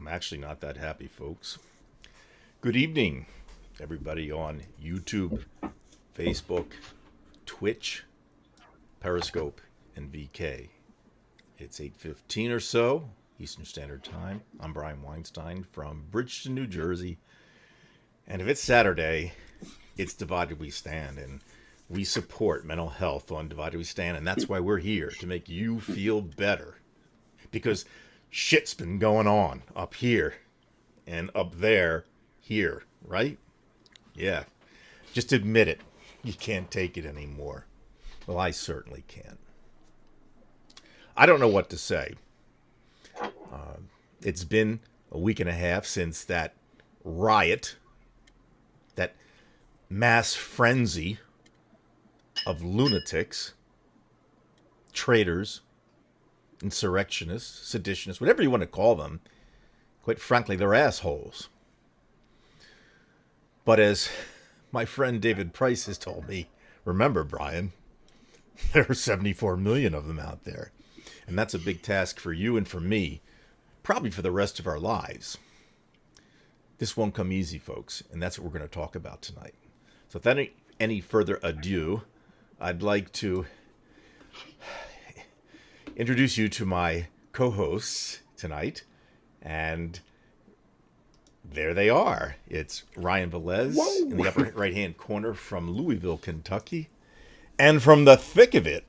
I'm actually not that happy, folks. Good evening, everybody on YouTube, Facebook, Twitch, Periscope, and VK. It's 8:15 or so, Eastern Standard Time. I'm Brian Weinstein from Bridgeton, New Jersey. And if it's Saturday, it's Divided We Stand. And we support mental health on Divided We Stand. And that's why we're here, to make you feel better. Because shit's been going on up here and up there here, right? Yeah. Just admit it. You can't take it anymore. Well, I certainly can't. I don't know what to say. It's been a week and a half since that riot, that mass frenzy of lunatics, traitors, insurrectionists, seditionists, whatever you want to call them. Quite frankly, they're assholes. But as my friend David Price has told me, remember, Brian, there are 74 million of them out there. And that's a big task for you and for me, probably for the rest of our lives. This won't come easy, folks, and that's what we're going to talk about tonight. So without any further ado, I'd like to introduce you to my co-hosts tonight, and there they are. It's Ryan Velez in the upper right-hand corner from Louisville, Kentucky, and from the thick of it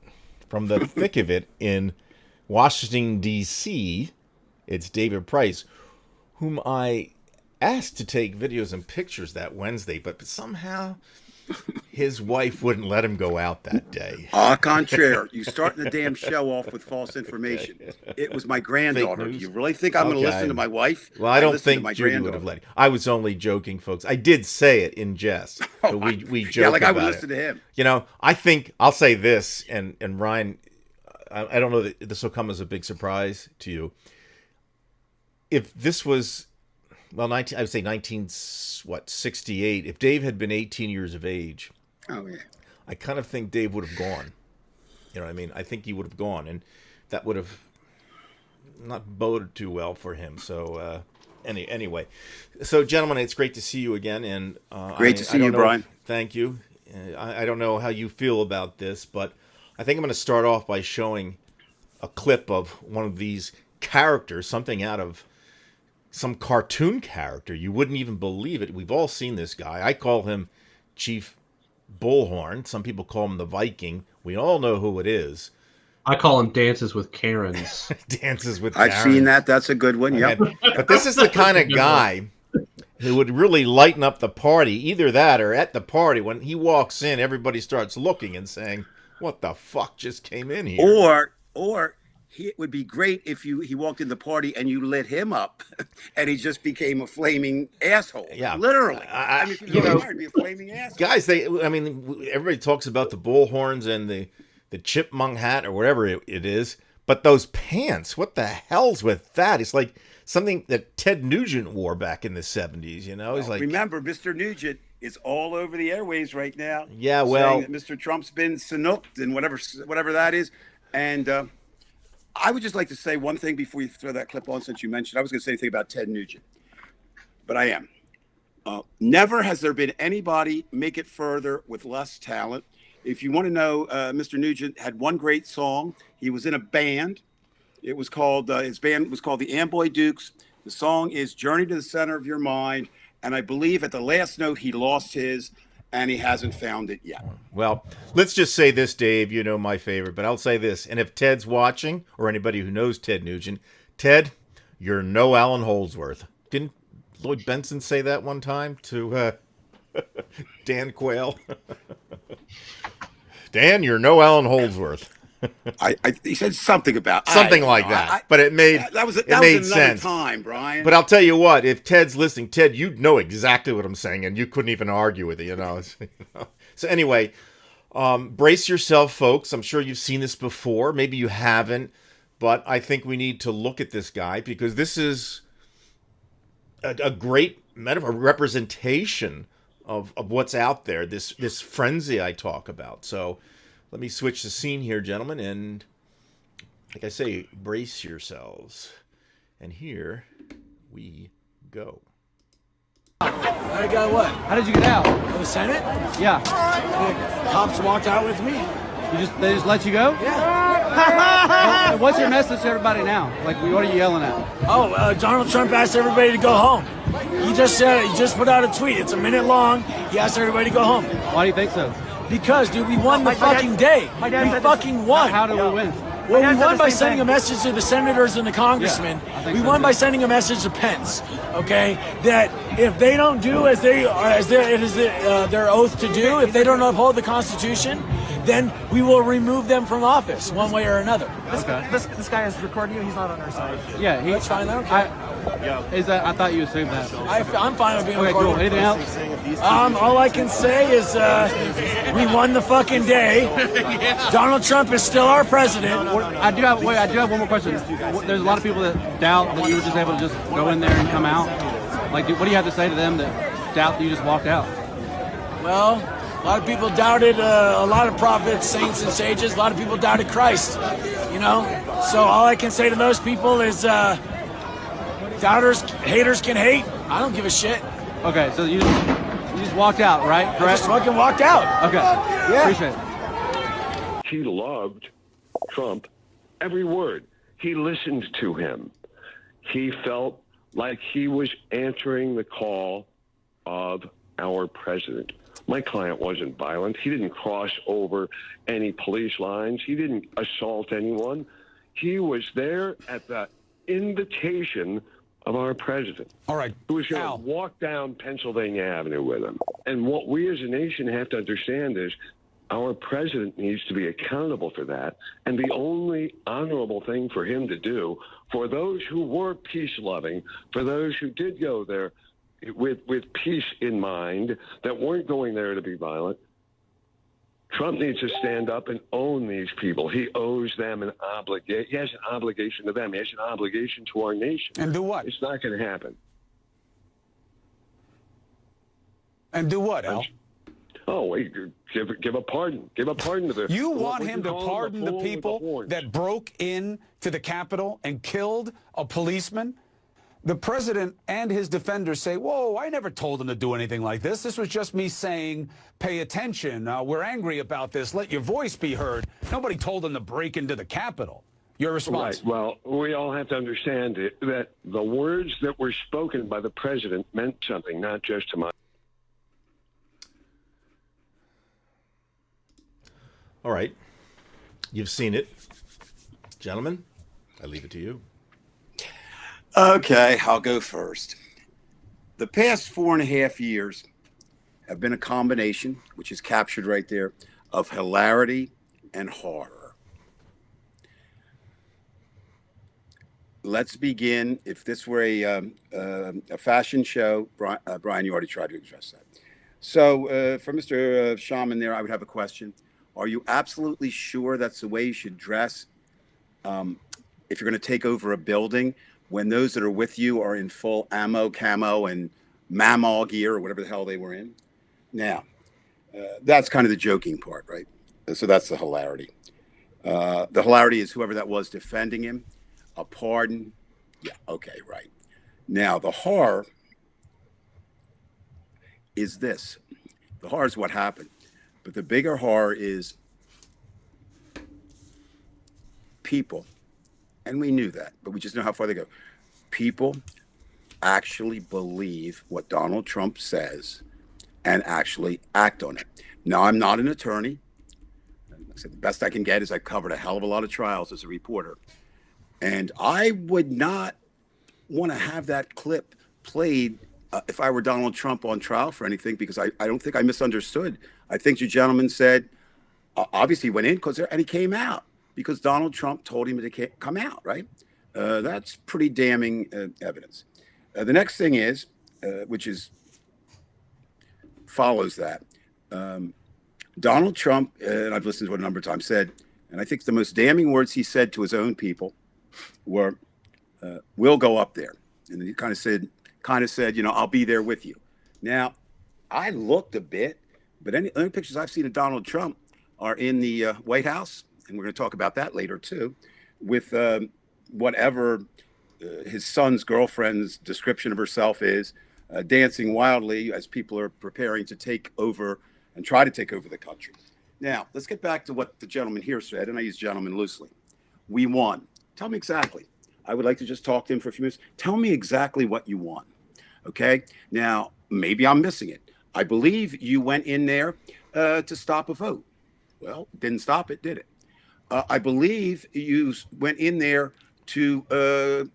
in Washington, D.C., it's David Price, whom I asked to take videos and pictures that Wednesday, but somehow his wife wouldn't let him go out that day. Au contraire, you starting the damn show off with false information. It was my granddaughter. Do you really think I'm going to listen to my wife? Well, I don't think Judy would have let him. I was only joking, folks. I did say it in jest. But we joke yeah, like about I would listen to him. You know, I think I'll say this, and Ryan, I don't know that this will come as a big surprise to you. If this was, well, I would say 1968. If Dave had been 18 years of age, oh yeah, I kind of think Dave would have gone. You know what I mean? I think he would have gone, and that would have not boded too well for him. So anyway, so gentlemen, it's great to see you again, and great to see you, Brian. Thank you. I don't know how you feel about this, but I think I'm going to start off by showing a clip of one of these characters, something out of some cartoon character. You wouldn't even believe it. We've all seen this guy. I call him Chief Bullhorn. Some people call him the Viking. We all know who it is. I call him Dances with Karens. Dances with Karens. I've seen that. That's a good one. Yep. But this is the kind of guy who would really lighten up the party. Either that or at the party, when he walks in, everybody starts looking and saying, what the fuck just came in here? Or it would be great if he walked in the party and you lit him up, and he just became a flaming asshole. Yeah, literally. I mean, if you know, he'd be a flaming asshole. Guys, everybody talks about the bullhorns and the chipmunk hat or whatever it is, but those pants, what the hell's with that? It's like something that Ted Nugent wore back in the 70s. You know, he's like, remember, Mr. Nugent is all over the airwaves right now. Yeah, well, saying that Mr. Trump's been snooked and whatever that is, and. I would just like to say one thing before you throw that clip on, since you mentioned. I was going to say anything about Ted Nugent, but I am. Never has there been anybody make it further with less talent. If you want to know, Mr. Nugent had one great song. He was in a band. It was called, his band was called the Amboy Dukes. The song is Journey to the Center of Your Mind. And I believe at the last note, he lost his, and he hasn't found it yet. Well, let's just say this, Dave, you know my favorite, but I'll say this. And if Ted's watching, or anybody who knows Ted Nugent, Ted, you're no Alan Holdsworth. Didn't Lloyd Benson say that one time to Dan Quayle? Dan, you're no Alan Holdsworth. He said something about something like that, but it made sense. Time, Brian. But I'll tell you what, if Ted's listening, Ted, you'd know exactly what I'm saying, and you couldn't even argue with it, you know. So anyway, brace yourself, folks. I'm sure you've seen this before. Maybe you haven't, but I think we need to look at this guy because this is a great metaphor, representation of what's out there. This frenzy I talk about. So. Let me switch the scene here, gentlemen, and like I say, brace yourselves. And here we go. I got what? How did you get out? The Senate? Yeah. The cops walked out with me. They just let you go? Yeah. What's your message to everybody now? Like, what are you yelling at? Oh, Donald Trump asked everybody to go home. He just put out a tweet. It's a minute long. He asked everybody to go home. Why do you think so? Because, dude, we won the fucking day. We fucking won. How did we win? Well, we won by sending a message to the senators and the congressmen. Yeah, I think we so won too. by sending a message to Pence. Okay, that if they don't do as their oath to do, if they don't uphold the Constitution, then we will remove them from office one way or another. This guy is recording you. He's not on our side. Yeah, That's fine. I don't care. I thought you assumed that. I'm fine with being Okay, recorded. cool. Anything else? All I can say is we won the fucking day. Donald Trump is still our president. I do have one more question. There's a lot of people that doubt that you were just able to just go in there and come out. Like, what do you have to say to them that doubt that you just walked out? Well, a lot of people doubted a lot of prophets, saints, and sages. A lot of people doubted Christ, you know? So all I can say to those people is doubters, haters can hate. I don't give a shit. Okay, so you just walked out, right? I just fucking walked out. Okay, Yeah. appreciate it. He loved Trump, every word. He listened to him. He felt like he was answering the call of our president. My client wasn't violent. He didn't cross over any police lines. He didn't assault anyone. He was there at the invitation of our president. All right. Who was going Al. to walk down Pennsylvania Avenue with him. And what we as a nation have to understand is our president needs to be accountable for that. And the only honorable thing for him to do, for those who were peace-loving, for those who did go there with peace in mind, that weren't going there to be violent, Trump needs to stand up and own these people. He owes them an obligation. He has an obligation to them. He has an obligation to our nation. And do what? It's not going to happen. And do what, Al? Oh, wait, give a pardon. Give a pardon to the... You what want we him to call pardon the bull with the people horns. that broke in to the Capitol and killed a policeman? The president and his defenders say, whoa, I never told him to do anything like this. This was just me saying, pay attention. We're angry about this. Let your voice be heard. Nobody told him to break into the Capitol. Your response? Right. Well, we all have to understand that the words that were spoken by the president meant something, not just to my... All right. You've seen it. Gentlemen, I leave it to you. Okay, I'll go first. The past 4.5 years have been a combination, which is captured right there, of hilarity and horror. Let's begin. If this were a fashion show, Brian, you already tried to address that. So for Mr. Shaman there, I would have a question. Are you absolutely sure that's the way you should dress if you're going to take over a building when those that are with you are in full ammo, camo, and mammal gear or whatever the hell they were in? Now, that's kind of the joking part, right? So that's the hilarity. The hilarity is whoever that was defending him, a pardon. Yeah, okay, right. Now, the horror is this. The horror is what happened. But the bigger horror is people, and we knew that, but we just know how far they go. People actually believe what Donald Trump says and actually act on it. Now, I'm not an attorney. Like I said, the best I can get is I covered a hell of a lot of trials as a reporter. And I would not want to have that clip played if I were Donald Trump on trial for anything, because I don't think I misunderstood. I think you gentlemen said, obviously he went in and he came out because Donald Trump told him to come out, right? That's pretty damning evidence. The next thing is, which follows that, Donald Trump, and I've listened to it a number of times, said, and I think the most damning words he said to his own people were, we'll go up there. And he kind of said, you know, I'll be there with you. Now, I looked a bit, but any only pictures I've seen of Donald Trump are in the White House, and we're going to talk about that later too, with whatever his son's girlfriend's description of herself is dancing wildly as people are preparing to take over and try to take over the country. Now, let's get back to what the gentleman here said, and I use gentleman loosely. We won. Tell me exactly. I would like to just talk to him for a few minutes. Tell me exactly what you won. Okay? Now, maybe I'm missing it. I believe you went in there to stop a vote. Well, didn't stop it, did it? I believe you went in there to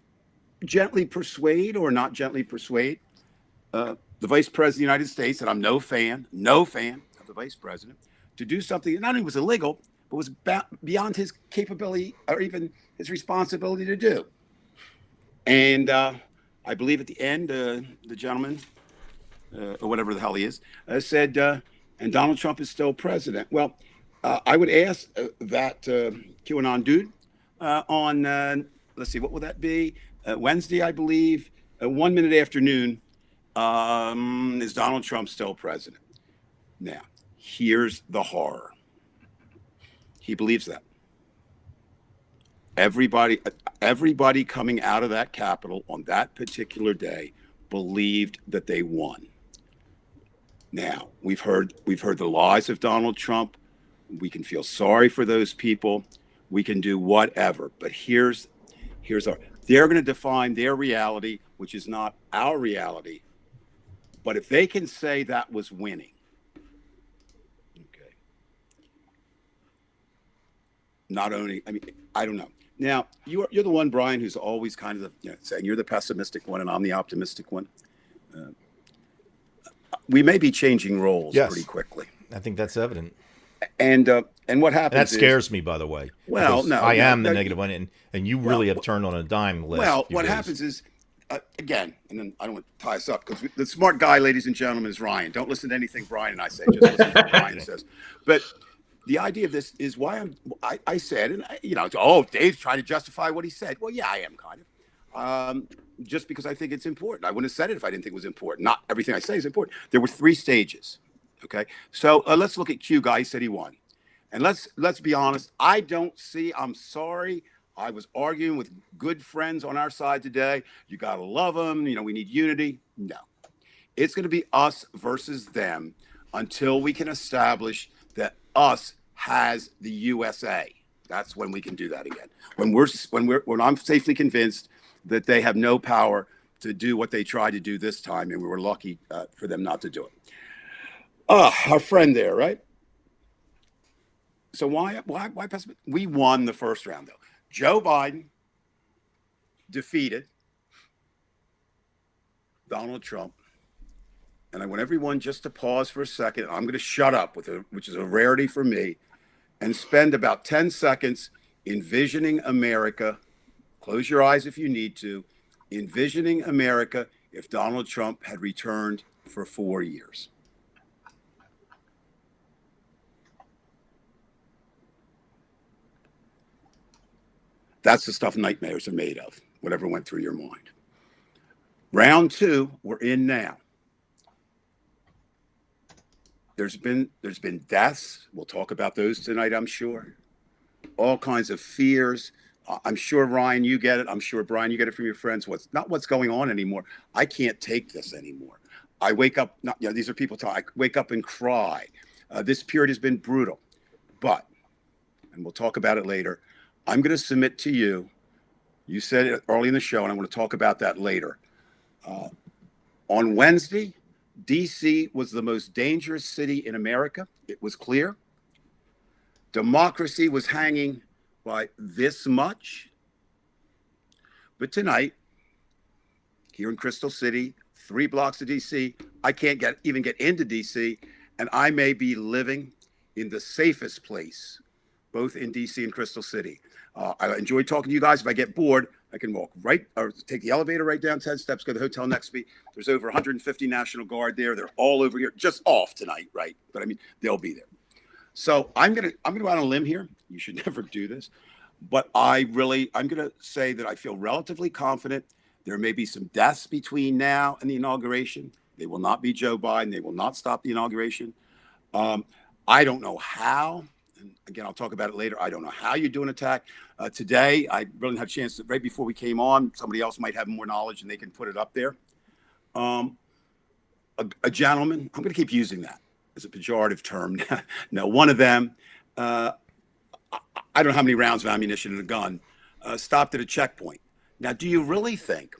gently persuade or not gently persuade the Vice President of the United States, and I'm no fan of the Vice President, to do something that not only was illegal, but was beyond his capability or even his responsibility to do. And I believe at the end, the gentleman, or whatever the hell he is, said, and Donald Trump is still president. Well, I would ask that QAnon dude on, let's see, what will that be? Wednesday, I believe, 1 minute afternoon, is Donald Trump still president? Now, here's the horror. He believes that. Everybody coming out of that Capitol on that particular day believed that they won. Now, we've heard the lies of Donald Trump. We can feel sorry for those people. We can do whatever. But here's they're going to define their reality, which is not our reality. But if they can say that was winning, okay. Not only, I mean, I don't know. Now, you're the one, Brian, who's always kind of saying you're the pessimistic one and I'm the optimistic one. We may be changing roles pretty quickly. I think that's evident. And what happens? That scares me, by the way. Well, no, I am the negative one, and you really have turned on a dime list. Well, what happens is, again, and then I don't want to tie us up because the smart guy, ladies and gentlemen, is Ryan. Don't listen to anything Brian and I say. Just listen to what Ryan says. But the idea of this is why I said, and Dave's trying to justify what he said. Well, yeah, I am kind of. Just because I think it's important. I wouldn't have said it if I didn't think it was important. Not everything I say is important. There were 3 stages. Okay, so let's look at Q guy. He said he won, and let's be honest. I don't see. I'm sorry. I was arguing with good friends on our side today. You gotta love them. We need unity. No, it's going to be us versus them until we can establish that us has the USA. That's when we can do that again. When I'm safely convinced that they have no power to do what they tried to do this time, and we were lucky for them not to do it. Our friend there, right? So why pessimistic? We won the first round, though. Joe Biden defeated Donald Trump. And I want everyone just to pause for a second. I'm going to shut up, which is a rarity for me, and spend about 10 seconds envisioning America. Close your eyes if you need to. Envisioning America if Donald Trump had returned for 4 years. That's the stuff nightmares are made of, whatever went through your mind. Round 2, we're in now. There's been deaths. We'll talk about those tonight, I'm sure. All kinds of fears. I'm sure, Ryan, you get it. I'm sure, Brian, you get it from your friends. What's going on anymore. I can't take this anymore. I wake up, these are people talking. I wake up and cry. This period has been brutal. But, and we'll talk about it later, I'm going to submit to you. You said it early in the show, and I'm going to talk about that later. On Wednesday, D.C. was the most dangerous city in America. It was clear. Democracy was hanging by this much. But tonight, here in Crystal City, 3 blocks of D.C., I can't even get into D.C., and I may be living in the safest place, both in D.C. and Crystal City. I enjoy talking to you guys. If I get bored, I can walk right or take the elevator right down 10 steps, go to the hotel next to me. There's over 150 National Guard there. They're all over here, just off tonight, right? But I mean, they'll be there. So I'm gonna go out on a limb here. You should never do this, but I'm gonna say that I feel relatively confident. There may be some deaths between now and the inauguration. They will not be Joe Biden. They will not stop the inauguration. I don't know how And again, I'll talk about it later. I don't know how you do an attack. Today, I really didn't have a chance to, right before we came on, somebody else might have more knowledge and they can put it up there. A gentleman, I'm going to keep using that as a pejorative term. No, one of them, I don't know how many rounds of ammunition in a gun, stopped at a checkpoint. Now, do you really think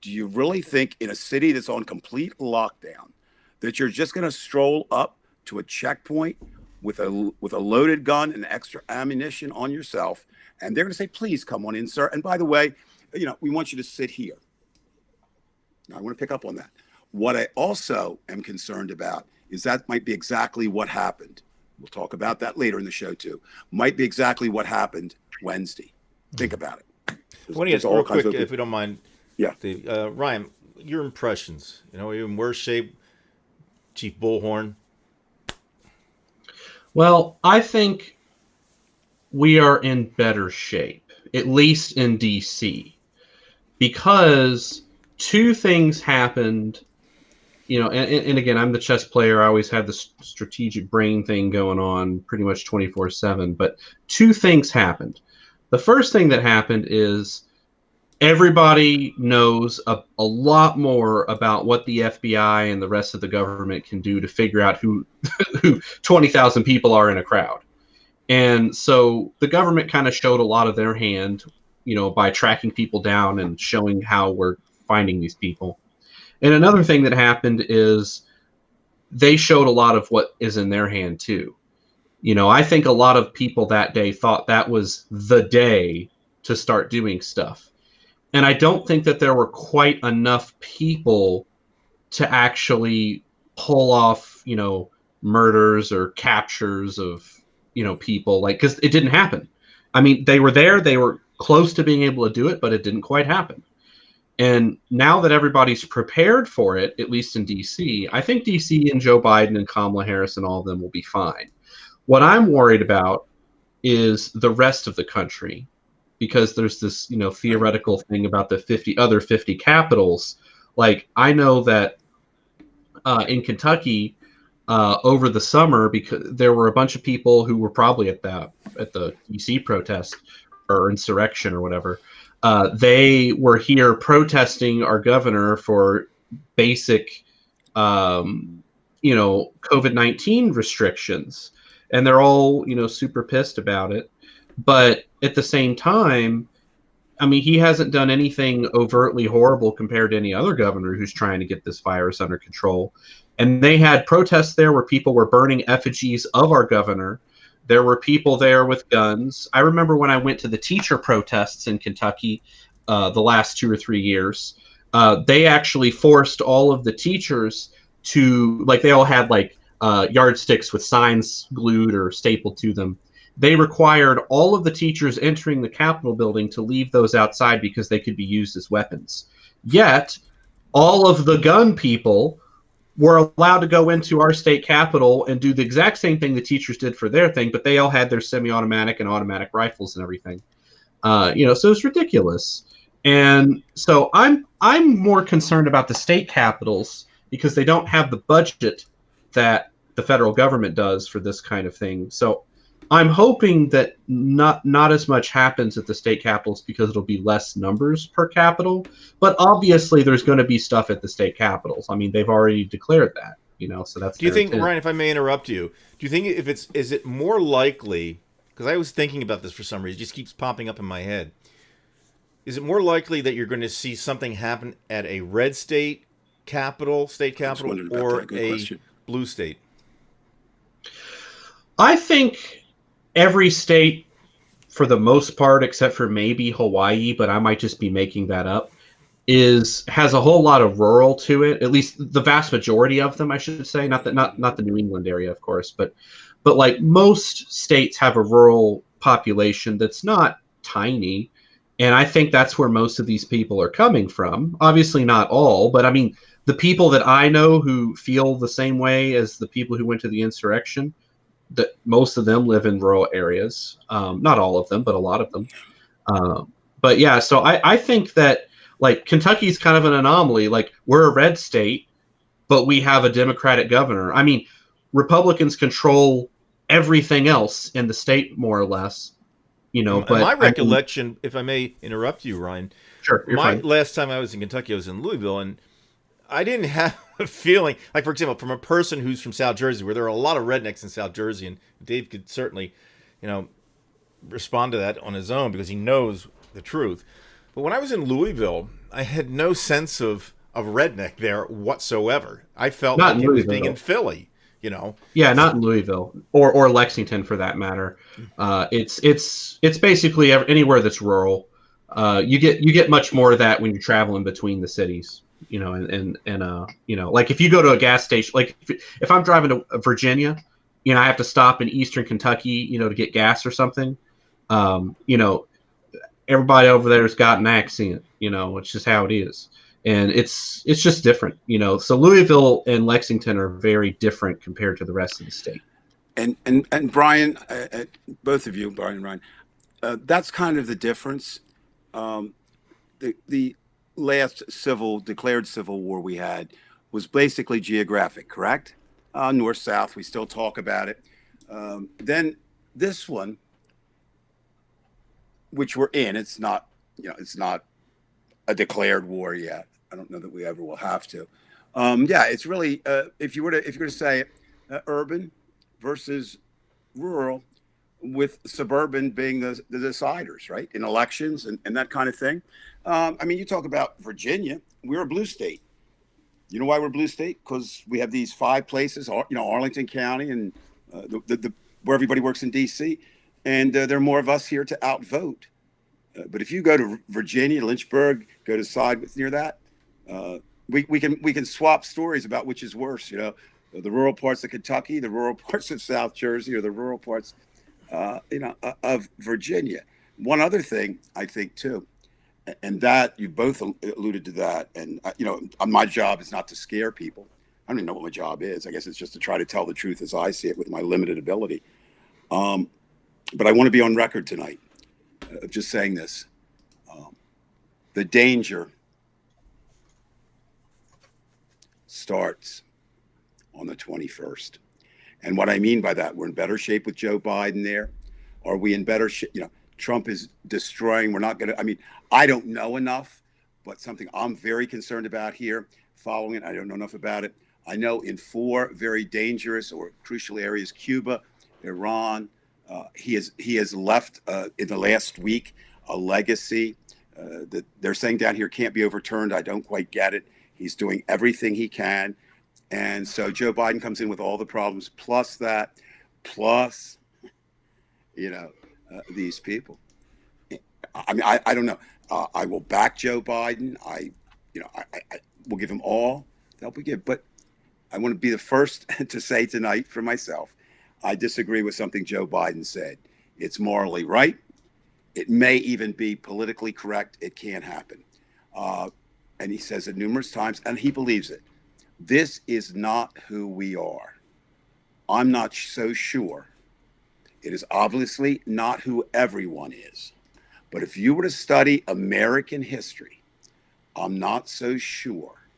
in a city that's on complete lockdown that you're just going to stroll up to a checkpoint with a loaded gun and extra ammunition on yourself, and they're going to say, please come on in, sir. And by the way, we want you to sit here. Now, I want to pick up on that. What I also am concerned about is that might be exactly what happened. We'll talk about that later in the show too. Might be exactly what happened Wednesday. Think about it. I want to get real quick, if we don't mind. Yeah. Ryan, your impressions. Are you in worse shape, Chief Bullhorn? Well, I think we are in better shape, at least in D.C., because two things happened. And again, I'm the chess player. I always have the strategic brain thing going on pretty much 24/7. But two things happened. The first thing that happened is everybody knows a lot more about what the FBI and the rest of the government can do to figure out who 20,000 people are in a crowd. And so the government kind of showed a lot of their hand, by tracking people down and showing how we're finding these people. And another thing that happened is they showed a lot of what is in their hand too. I think a lot of people that day thought that was the day to start doing stuff. And I don't think that there were quite enough people to actually pull off, murders or captures of, people, because it didn't happen. I mean, they were there, they were close to being able to do it, but it didn't quite happen. And now that everybody's prepared for it, at least in D.C., I think D.C. and Joe Biden and Kamala Harris and all of them will be fine. What I'm worried about is the rest of the country, because there's this, theoretical thing about the 50 capitals. Like, I know that in Kentucky over the summer, because there were a bunch of people who were probably at the D.C. protest or insurrection or whatever. They were here protesting our governor for basic, COVID-19 restrictions. And they're all, super pissed about it. But at the same time, I mean, he hasn't done anything overtly horrible compared to any other governor who's trying to get this virus under control. And they had protests there where people were burning effigies of our governor. There were people there with guns. I remember when I went to the teacher protests in Kentucky the last 2 or 3 years, they actually forced all of the teachers to, they all had yardsticks with signs glued or stapled to them. They required all of the teachers entering the Capitol building to leave those outside because they could be used as weapons. Yet, all of the gun people were allowed to go into our state capitol and do the exact same thing the teachers did for their thing, but they all had their semi-automatic and automatic rifles and everything. So it's ridiculous. And so I'm more concerned about the state capitals because they don't have the budget that the federal government does for this kind of thing. So I'm hoping that not as much happens at the state capitals because it'll be less numbers per capital. But obviously, there's going to be stuff at the state capitals. I mean, they've already declared that, So that's. Do you think, Ryan? If I may interrupt you, do you think is it more likely? Because I was thinking about this for some reason, it just keeps popping up in my head. Is it more likely that you're going to see something happen at a red state capital, or a blue state? I think every state, for the most part, except for maybe Hawaii, but I might just be making that up, has a whole lot of rural to it. At least the vast majority of them, I should say. Not the New England area, of course, but most states have a rural population that's not tiny, and I think that's where most of these people are coming from. Obviously, not all, but I mean, the people that I know who feel the same way as the people who went to the insurrection, that most of them live in rural areas. Not all of them, but a lot of them. But yeah, so I think that Kentucky's kind of an anomaly. We're a red state, but we have a Democratic governor. I mean, Republicans control everything else in the state, more or less. And But my I mean, recollection, if I may interrupt you, Ryan, sure, you're my fine. last time I was in Kentucky, I was in Louisville, and I didn't have a feeling like, for example, from a person who's from South Jersey, where there are a lot of rednecks in South Jersey, and Dave could certainly, you know, respond to that on his own because he knows the truth. But when I was in Louisville, I had no sense of redneck there whatsoever. I felt Not like in it was being in Louisville. Philly, you know. Yeah, not in Louisville or Lexington for that matter. It's basically anywhere that's rural. You get much more of that when you're traveling between the cities. Like if you go to a gas station, like if I'm driving to Virginia, I have to stop in Eastern Kentucky, to get gas or something. Um, you know, Everybody over there's got an accent. It's just how it is, and it's just different. So Louisville and Lexington are very different compared to the rest of the state. And Brian, both of you, Brian and Ryan, that's kind of the difference. The last declared civil war we had was basically geographic, correct? North South. We still talk about it. Then this one, which we're in, it's not a declared war yet. I don't know that we ever will have to. Yeah, it's really if you were to say it, urban versus rural, with suburban being the deciders, right, in elections and that kind of thing. I mean, you talk about Virginia. We're a blue state. You know why we're a blue state? Because we have these 5 places, Arlington County and where everybody works in D.C., and there are more of us here to outvote. But if you go to Virginia, Lynchburg, go to side near that, we can swap stories about which is worse. The rural parts of Kentucky, the rural parts of South Jersey, or the rural parts, of Virginia. One other thing I think too, and that you both alluded to that, and my job is not to scare people. I don't even know what my job is. I guess it's just to try to tell the truth as I see it with my limited ability. But I want to be on record tonight of just saying this. The danger starts on the 21st. And what I mean by that, we're in better shape with Joe Biden there. Are we in better shape? Trump is destroying. We're not going to, I don't know enough, but something I'm very concerned about here, following it, I don't know enough about it. I know in 4 very dangerous or crucial areas, Cuba, Iran, he has left in the last week a legacy that they're saying down here can't be overturned. I don't quite get it. He's doing everything he can. And so Joe Biden comes in with all the problems, plus these people. I don't know. I will back Joe Biden. I will give him all the help we give. But I want to be the first to say tonight for myself, I disagree with something Joe Biden said. It's morally right. It may even be politically correct. It can't happen. And he says it numerous times, and he believes it. This is not who we are. I'm not so sure. It is obviously not who everyone is. But if you were to study American history, I'm not so sure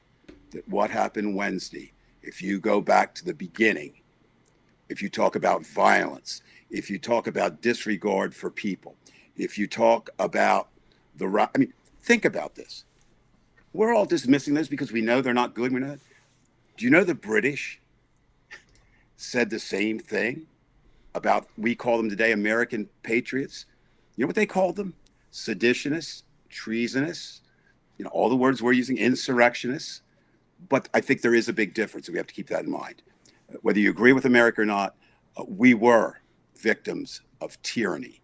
that what happened Wednesday, if you go back to the beginning, if you talk about violence, if you talk about disregard for people, if you talk about think about this. We're all dismissing this because we know they're not good. Do you know the British said the same thing about, we call them today American patriots? You know what they called them? Seditionists, treasonous, all the words we're using, insurrectionists. But I think there is a big difference, and we have to keep that in mind. Whether you agree with America or not, we were victims of tyranny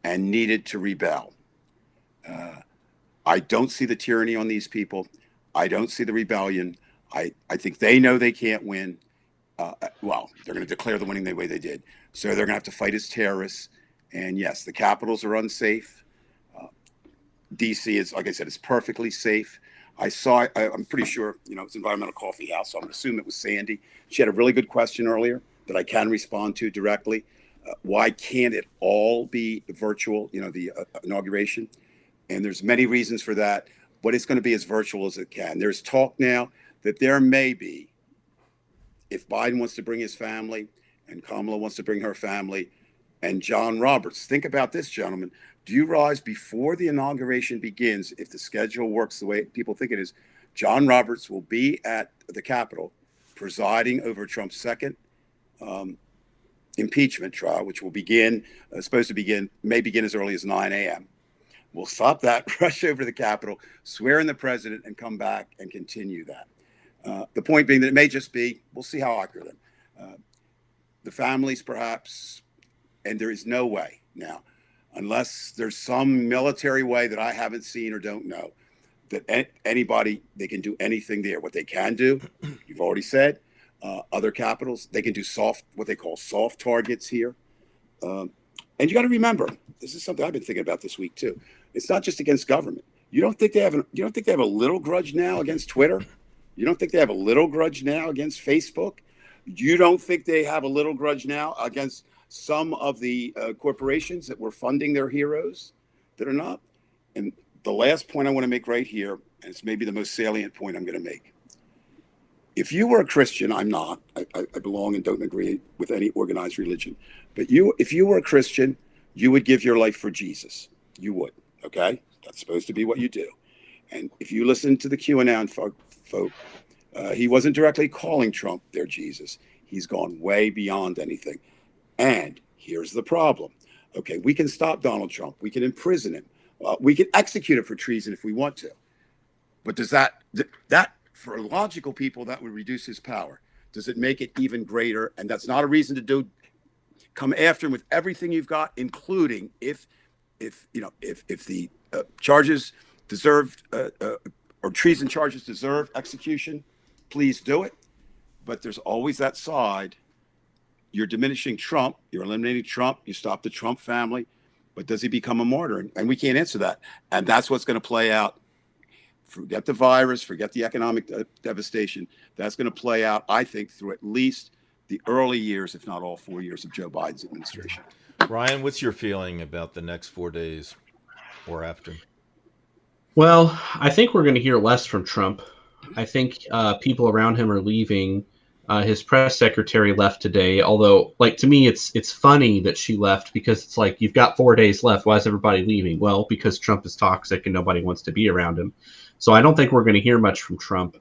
and needed to rebel. I don't see the tyranny on these people. I don't see the rebellion. I think they know they can't win. Well, they're going to declare the winning the way they did. So they're going to have to fight as terrorists. And yes, the capitals are unsafe. D.C. is, like I said, it's perfectly safe. I'm pretty sure, it's Environmental Coffee House, so I'm going to assume it was Sandy. She had a really good question earlier that I can respond to directly. Why can't it all be virtual, the inauguration? And there's many reasons for that, but it's going to be as virtual as it can. There's talk now that there may be, if Biden wants to bring his family and Kamala wants to bring her family, and John Roberts. Think about this, gentlemen. Do you realize before the inauguration begins, if the schedule works the way people think it is, John Roberts will be at the Capitol presiding over Trump's second impeachment trial, which will begin, may begin as early as 9 a.m. We'll stop that, rush over to the Capitol, swear in the president, and come back and continue that. The point being that it may just be, we'll see how accurate. The families, perhaps, and there is no way now, unless there's some military way that I haven't seen or don't know, that anybody, they can do anything there. What they can do, you've already said, other capitals, they can do what they call soft targets here. And you got to remember, this is something I've been thinking about this week too. It's not just against government. You don't think they have a little grudge now against Twitter? You don't think they have a little grudge now against Facebook? You don't think they have a little grudge now against some of the corporations that were funding their heroes that are not? And the last point I want to make right here, and it's maybe the most salient point I'm going to make. If you were a Christian, I'm not. I belong and don't agree with any organized religion. But if you were a Christian, you would give your life for Jesus. You would, okay? That's supposed to be what you do. And if you listen to the QAnon folk, he wasn't directly calling Trump their Jesus. He's gone way beyond anything. And here's the problem. Okay, we can stop Donald Trump. We can imprison him. We can execute him for treason if we want to. But does that for logical people, that would reduce his power? Does it make it even greater? And that's not a reason to come after him with everything you've got, including if the charges deserved or treason charges deserve execution, please do it. But there's always that side. You're diminishing Trump. You're eliminating Trump. You stop the Trump family. But does he become a martyr? And we can't answer that. And that's what's going to play out. Forget the virus. Forget the economic devastation. That's going to play out, I think, through at least the early years, if not all 4 years of Joe Biden's administration. Ryan, what's your feeling about the next 4 days or after? Well, I think we're going to hear less from Trump. I think people around him are leaving. His press secretary left today, although, like, to me, it's funny that she left because it's like, you've got 4 days left. Why is everybody leaving? Well, because Trump is toxic and nobody wants to be around him. So I don't think we're going to hear much from Trump.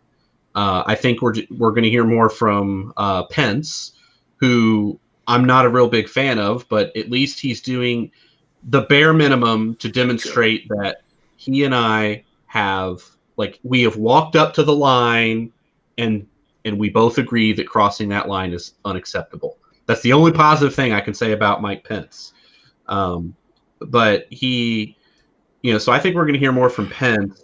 I think we're going to hear more from Pence, who I'm not a real big fan of, but at least he's doing the bare minimum to demonstrate that he and I we have walked up to the line and we both agree that crossing that line is unacceptable. That's the only positive thing I can say about Mike Pence. But he, so I think we're going to hear more from Pence.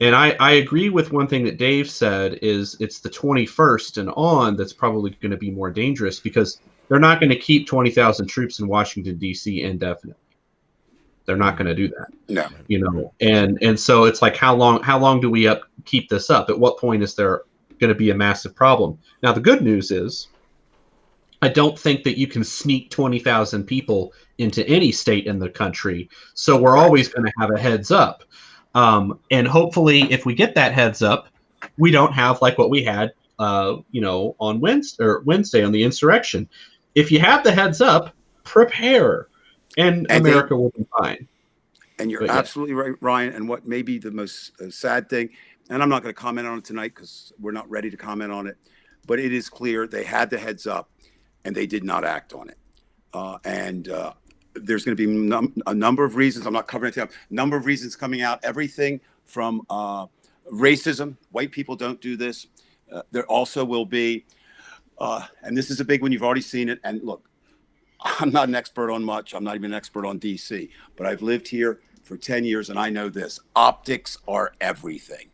And I agree with one thing that Dave said is it's the 21st and on that's probably going to be more dangerous because they're not going to keep 20,000 troops in Washington, D.C. indefinitely. They're not going to do that. No. And so it's like, how long do we keep this up? At what point is there going to be a massive problem? Now, the good news is I don't think that you can sneak 20,000 people into any state in the country. So we're always going to have a heads up. And hopefully if we get that heads up, we don't have like what we had, on Wednesday on the insurrection. If you have the heads up, prepare and America will be fine. And you're absolutely right, Ryan. And what may be the most sad thing, and I'm not going to comment on it tonight because we're not ready to comment on it, but it is clear they had the heads up and they did not act on it. There's going to be a number of reasons. I'm not covering it. A number of reasons coming out. Everything from racism. White people don't do this. There also will be, and this is a big one. You've already seen it. And look, I'm not an expert on much. I'm not even an expert on DC. But I've lived here for 10 years, and I know this. Optics are everything.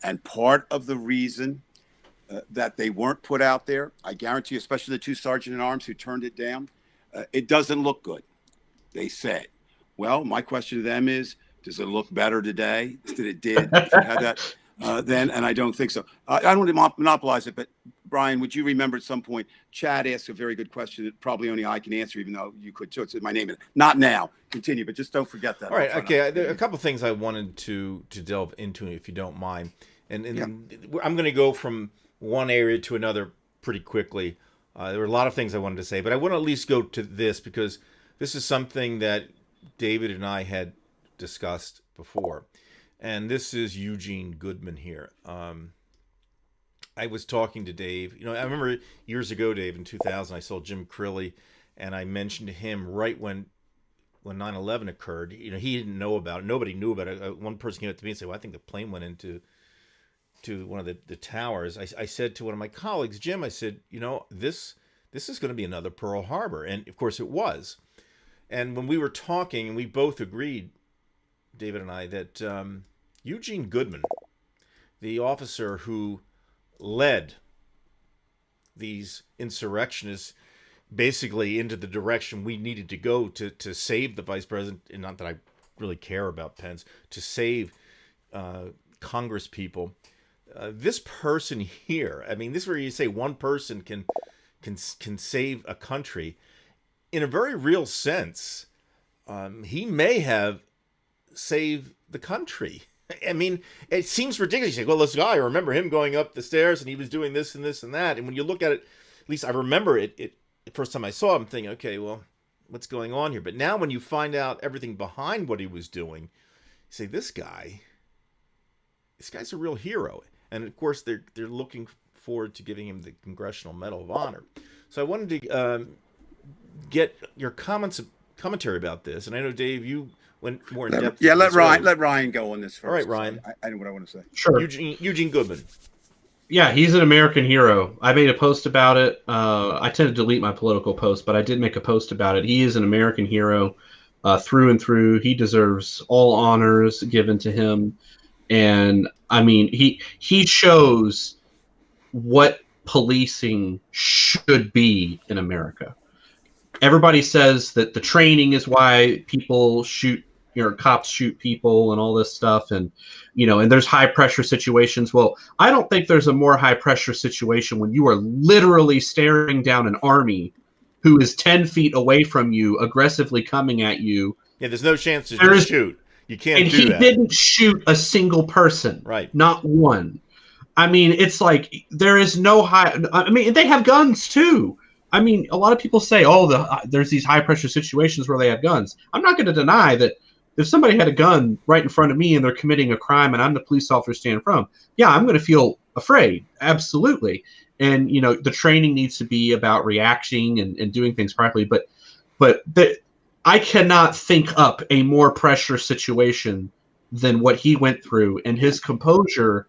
And part of the reason that they weren't put out there, I guarantee you, especially the two sergeant-at-arms who turned it down, it doesn't look good. They said. Well, my question to them is, does it look better today than it did if you had that then? And I don't think so. I don't want to monopolize it, but Brian, would you remember at some point, Chad asked a very good question that probably only I can answer, even though you could too. It's my name. Not now. Continue, but just don't forget that. All right. Okay. There are a couple of things I wanted to delve into, if you don't mind. And I'm going to go from one area to another pretty quickly. There were a lot of things I wanted to say, but I want to at least go to this because this is something that David and I had discussed before. And this is Eugene Goodman here. I was talking to Dave. I remember years ago, Dave, in 2000, I saw Jim Crilly, and I mentioned to him right when 9/11 occurred. He didn't know about it. Nobody knew about it. One person came up to me and said, "Well, I think the plane went into one of the towers." I said to one of my colleagues, Jim, I said, this is going to be another Pearl Harbor. And of course it was. And when we were talking, and we both agreed, David and I, that Eugene Goodman, the officer who led these insurrectionists basically into the direction we needed to go to save the vice president, and not that I really care about Pence, to save Congress people. This person here, I mean, this is where you say one person can save a country. In a very real sense, he may have saved the country. I mean, it seems ridiculous. You say, well, this guy, I remember him going up the stairs and he was doing this and this and that. And when you look at it, at least I remember it the first time I saw him, thinking, okay, well, what's going on here? But now when you find out everything behind what he was doing, you say, this guy's a real hero. And of course, they're looking forward to giving him the Congressional Medal of Honor. So I wanted to get your commentary about this. And I know, Dave, you went more in depth. Yeah, let Ryan go on this first. All right, Ryan. I know what I want to say. Sure. Eugene Goodman. Yeah, he's an American hero. I made a post about it. I tend to delete my political posts, but I did make a post about it. He is an American hero through and through. He deserves all honors given to him. And, I mean, he shows what policing should be in America. Everybody says that the training is why people shoot, cops shoot people and all this stuff. And, and there's high pressure situations. Well, I don't think there's a more high pressure situation when you are literally staring down an army who is 10 feet away from you, aggressively coming at you. Yeah, there's no chance to just shoot. You can't do that. And he didn't shoot a single person. Right. Not one. I mean, it's like there is no high. I mean, they have guns too. I mean, a lot of people say, there's these high pressure situations where they have guns. I'm not going to deny that if somebody had a gun right in front of me and they're committing a crime and I'm the police officer standing in front of them, yeah, I'm going to feel afraid. Absolutely. And, the training needs to be about reacting and doing things properly. But I cannot think up a more pressure situation than what he went through. And his composure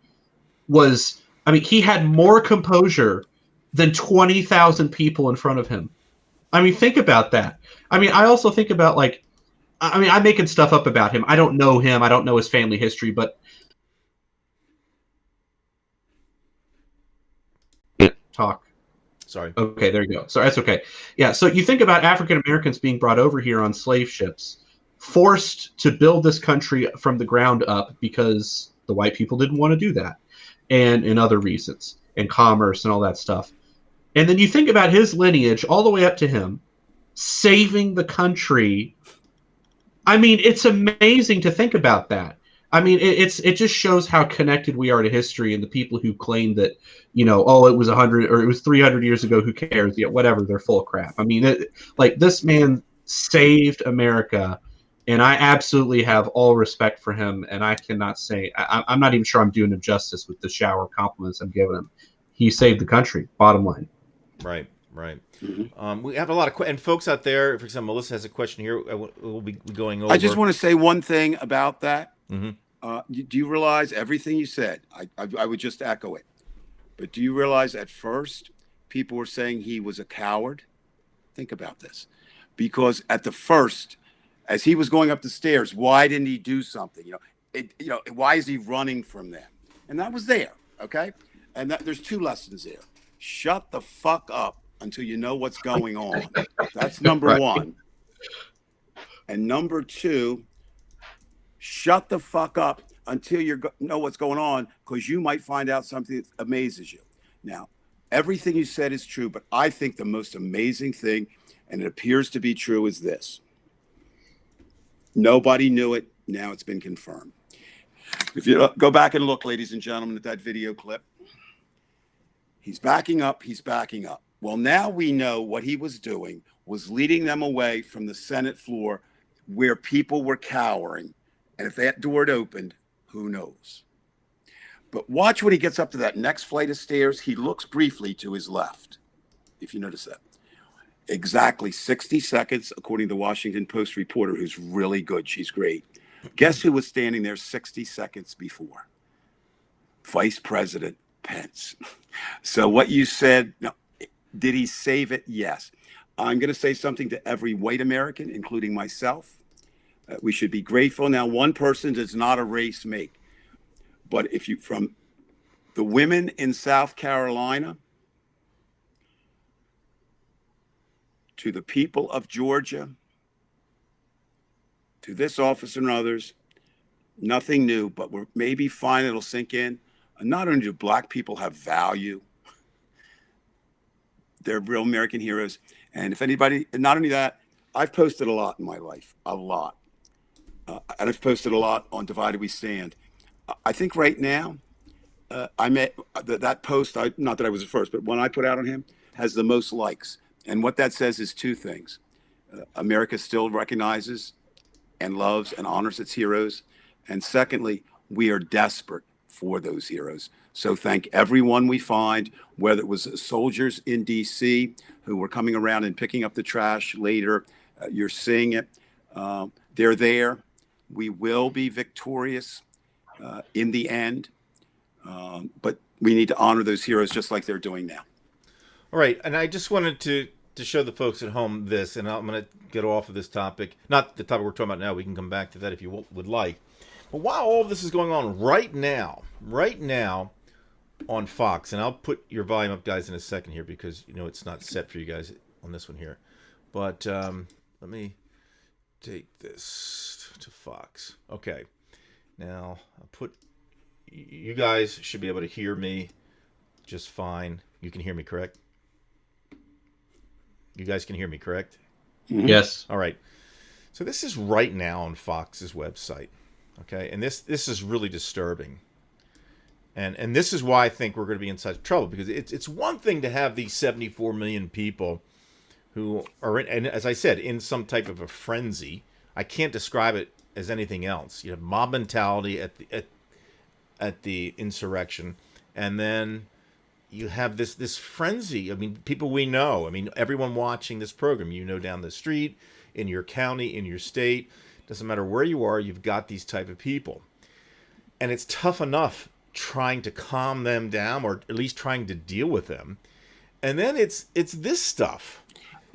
was, he had more composure than 20,000 people in front of him. I mean, think about that. I mean, I also think about I'm making stuff up about him. I don't know him. I don't know his family history, but talk. Sorry. Okay, there you go. So that's okay. Yeah, so you think about African Americans being brought over here on slave ships, forced to build this country from the ground up because the white people didn't want to do that, and other reasons, and commerce and all that stuff. And then you think about his lineage all the way up to him, saving the country. I mean, it's amazing to think about that. I mean, it just shows how connected we are to history, and the people who claim that, it was 100 or it was 300 years ago, who cares? Yeah, whatever, they're full of crap. I mean, this man saved America, and I absolutely have all respect for him, and I cannot say, I'm not even sure I'm doing him justice with the shower of compliments I'm giving him. He saved the country, bottom line. Right. We have a lot of and folks out there. For example, Melissa has a question here. We'll be going over. I just want to say one thing about that. Mm-hmm. Do you realize everything you said? I would just echo it. But do you realize at first people were saying he was a coward? Think about this. Because at the first, as he was going up the stairs, why didn't he do something? Why is he running from them? And that was there, okay? And there's two lessons there. Shut the fuck up until you know what's going on. That's number one. And number two, shut the fuck up until you know what's going on, because you might find out something that amazes you. Now, everything you said is true, but I think the most amazing thing, and it appears to be true, is this. Nobody knew it. Now it's been confirmed. If you go back and look, ladies and gentlemen, at that video clip, he's backing up. Well, now we know what he was doing was leading them away from the Senate floor where people were cowering. And if that door had opened, who knows? But watch when he gets up to that next flight of stairs. He looks briefly to his left, if you notice that. Exactly 60 seconds, according to the Washington Post reporter, who's really good. She's great. Guess who was standing there 60 seconds before? Vice President Pence. So what you said, no, did he save it? Yes. I'm going to say something to every white American, including myself. We should be grateful. Now, one person does not a race make. But if you, from the women in South Carolina to the people of Georgia, to this officer and others, nothing new, but we're maybe fine, it'll sink in. And not only do black people have value, they're real American heroes. And if anybody, and not only that, I've posted a lot in my life, a lot. And I've posted a lot on Divided We Stand. I think right now, I met that post, not that I was the first, but one I put out on him has the most likes. And what that says is two things. America still recognizes and loves and honors its heroes. And secondly, we are desperate for those heroes. So thank everyone we find, whether it was soldiers in D.C. who were coming around and picking up the trash later. You're seeing it. They're there. We will be victorious in the end. But we need to honor those heroes just like they're doing now. All right. And I just wanted to show the folks at home this, and I'm going to get off of this topic. Not the topic we're talking about now. We can come back to that if you would like. But while all of this is going on right now on Fox, and I'll put your volume up, guys, in a second here because, you know, it's not set for you guys on this one here. But let me take this to Fox. Okay. Now, I'll put... You guys should be able to hear me just fine. You can hear me, correct? You guys can hear me, correct? Mm-hmm. Yes. All right. So this is right now on Fox's website. Okay, and this is really disturbing. And this is why I think we're going to be in such trouble, because it's one thing to have these 74 million people who are in, and as I said, in some type of a frenzy. I can't describe it as anything else. You have mob mentality at the insurrection, and then you have this frenzy. I mean, people we know. I mean, everyone watching this program, you know, down the street, in your county, in your state, doesn't matter where you are, you've got these type of people. And it's tough enough trying to calm them down, or at least trying to deal with them. And then it's this stuff.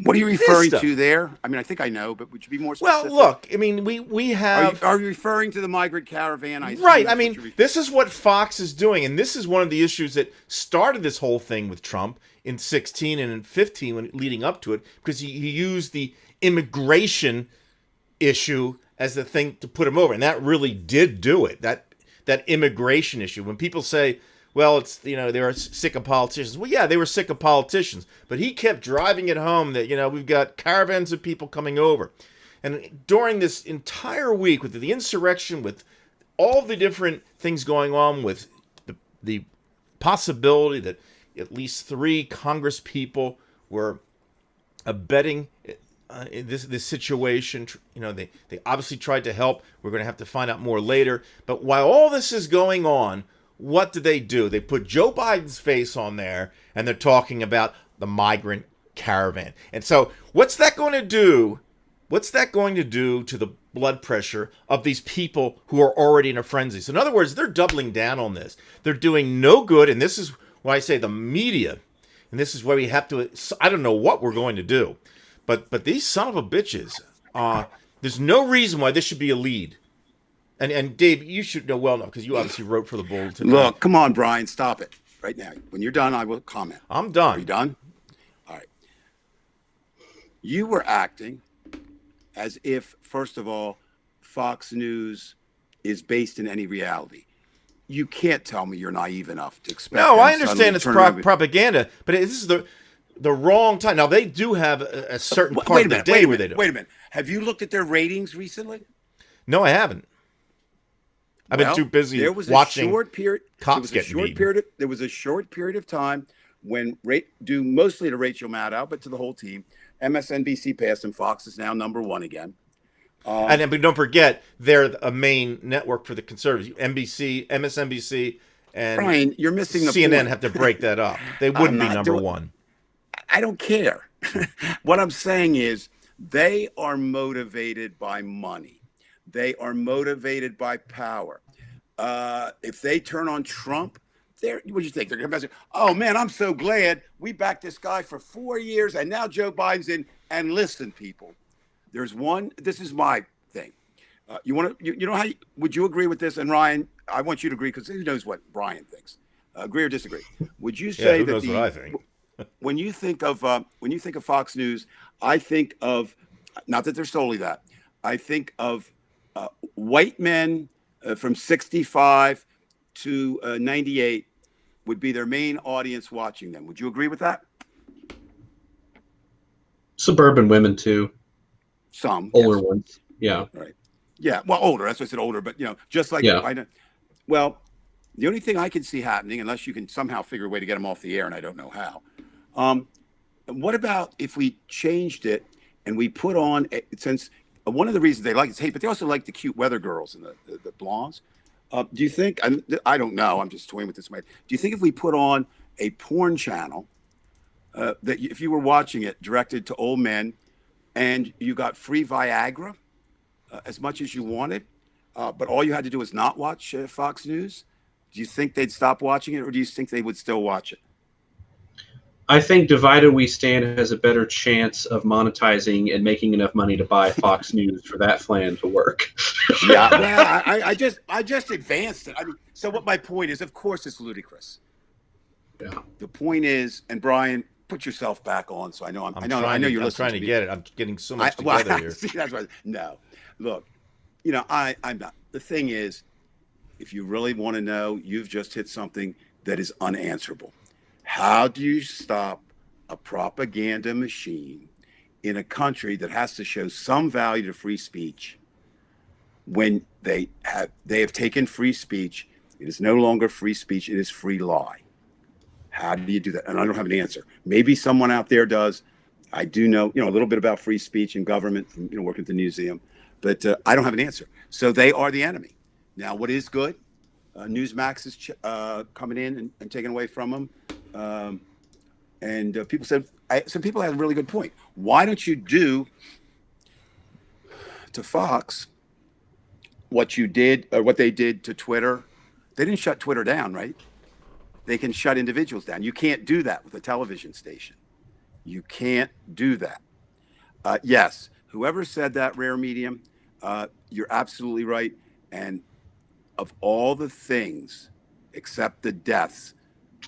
What are you referring to there? I mean, I think I know, but would you be more specific? Well, look, I mean, we have... Are you referring to the migrant caravan? Right. I mean, this is what Fox is doing, and this is one of the issues that started this whole thing with Trump in 16 and in 15, when leading up to it, because he used the immigration issue as the thing to put him over, and that really did do it. That immigration issue. When people say, well, it's, you know, they were sick of politicians. Well, yeah, they were sick of politicians, but he kept driving it home that, you know, we've got caravans of people coming over. And during this entire week with the insurrection, with all the different things going on, with the possibility that at least 3 Congress people were abetting this situation, you know, they obviously tried to help. We're going to have to find out more later. But while all this is going on, what do? They put Joe Biden's face on there, and they're talking about the migrant caravan. And so what's that going to do? What's that going to do to the blood pressure of these people who are already in a frenzy? So in other words, they're doubling down on this. They're doing no good. And this is why I say the media, and this is why we have to, I don't know what we're going to do. But these son of a bitches, there's no reason why this should be a lead. And Dave, you should know well enough, because you obviously wrote for the Bulletin. Look, come on, Brian, stop it right now. When you're done, I will comment. I'm done. Are you done? All right. You were acting as if, first of all, Fox News is based in any reality. You can't tell me you're naive enough to expect. No, I understand it's propaganda, but this is the wrong time. Now, they do have a certain part of the day where they do. Wait a minute. Have you looked at their ratings recently? No, I haven't. I've been too busy watching cops get beaten. There was a short period of time when due mostly to Rachel Maddow, but to the whole team, MSNBC passed and Fox is now #1 again. But don't forget, they're a main network for the conservatives. NBC, MSNBC, and Brian, you're missing the CNN point. have to break that up. They wouldn't be #1. I don't care. What I'm saying is they are motivated by money. They are motivated by power. If they turn on Trump, what do you think? They're going to say, oh, man, I'm so glad we backed this guy for 4 years, and now Joe Biden's in. And listen, people, this is my thing. You know how, would you agree with this? And Ryan, I want you to agree because who knows what Brian thinks. Agree or disagree? Would you say who knows what I think? when you think of Fox News, I think of, not that they're solely that, I think of white men from 65 to 98 would be their main audience watching them. Would you agree with that? Suburban women too. Some older yes. ones. Yeah. Right. Yeah. Well, older. That's why I said older. But just like well, the only thing I can see happening, unless you can somehow figure a way to get them off the air, and I don't know how. What about if we changed it and we put on, since one of the reasons they like is hate, but they also like the cute weather girls and the blondes. Do you think, I don't know, I'm just toying with this. Do you think if we put on a porn channel that if you were watching it directed to old men and you got free Viagra as much as you wanted, but all you had to do was not watch Fox News, do you think they'd stop watching it, or do you think they would still watch it? I think Divided We Stand has a better chance of monetizing and making enough money to buy Fox News for that plan to work. Yeah, well, I just advanced it. I mean, so what my point is, of course, it's ludicrous. Yeah. The point is, and Brian, put yourself back on. So I know I know you're listening. I'm trying to get it. I'm getting so much together here. See, that's right. No, look, I'm not. The thing is, if you really want to know, you've just hit something that is unanswerable. How do you stop a propaganda machine in a country that has to show some value to free speech when they have taken free speech? It is no longer free speech. It is free lie. How do you do that? And I don't have an answer. Maybe someone out there does. I do know, a little bit about free speech and government from, working at the museum, but I don't have an answer. So they are the enemy. Now, what is good? Newsmax is coming in and taken away from them. And people said, some people had a really good point. Why don't you do to Fox what you did, or what they did to Twitter? They didn't shut Twitter down, right? They can shut individuals down. You can't do that with a television station. You can't do that. Yes, whoever said that, Rare Medium, you're absolutely right. And of all the things, except the deaths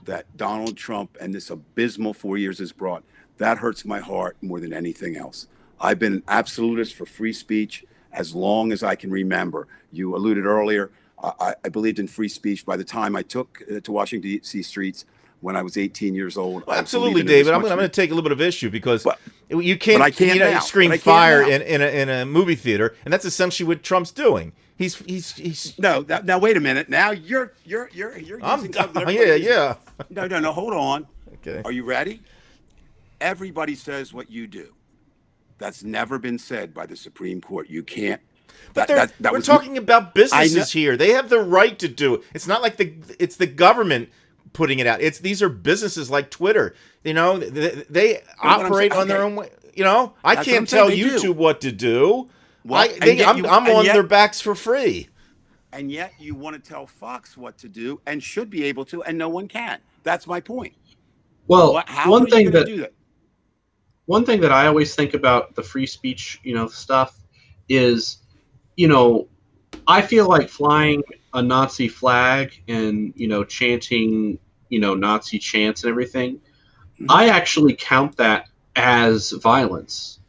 that Donald Trump and this abysmal 4 years has brought, that hurts my heart more than anything else. I've been an absolutist for free speech as long as I can remember. You alluded earlier, I believed in free speech by the time I took to Washington, D.C. streets when I was 18 years old. Well, absolutely, David. I'm going to take a little bit of issue because you can't, scream fire in a movie theater, and that's essentially what Trump's doing. He's no. Now wait a minute. Now you're using something. Yeah. No. Hold on. Okay. Are you ready? Everybody says what you do. That's never been said by the Supreme Court. You can't. We're talking about businesses here. They have the right to do it. It's not like it's the government putting it out. These are businesses like Twitter. They operate on their own way. I can't tell YouTube what to do. Well, I'm on their backs for free. And yet you want to tell Fox what to do and should be able to, and no one can. That's my point. Well, one thing that I always think about the free speech, stuff is, I feel like flying a Nazi flag and, chanting, Nazi chants and everything. Mm-hmm. I actually count that as violence.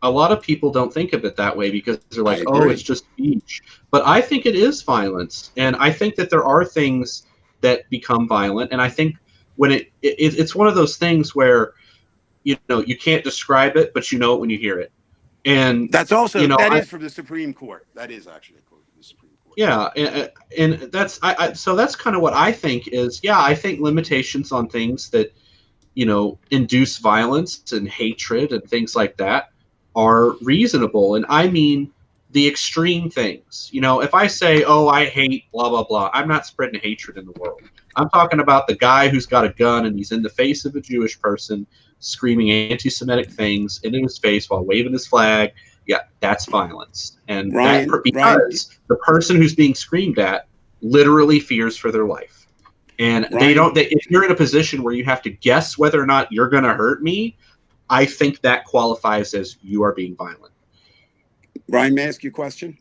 A lot of people don't think of it that way because they're like, oh, it's just speech. But I think it is violence. And I think that there are things that become violent. And I think when it's one of those things where, you can't describe it, but you know it when you hear it. And that's also, that is from the Supreme Court. That is actually a quote. from the Supreme Court. Yeah, and that's so that's kind of what I think is. Yeah, I think limitations on things that induce violence and hatred and things like that are reasonable. And I mean the extreme things. If I say, "Oh, I hate blah blah blah," I'm not spreading hatred in the world. I'm talking about the guy who's got a gun and he's in the face of a Jewish person screaming anti-Semitic things into his face while waving his flag. Yeah, that's violence. And Ryan, because the person who's being screamed at literally fears for their life. And if you're in a position where you have to guess whether or not you're going to hurt me, I think that qualifies as you are being violent. Ryan, may I ask you a question?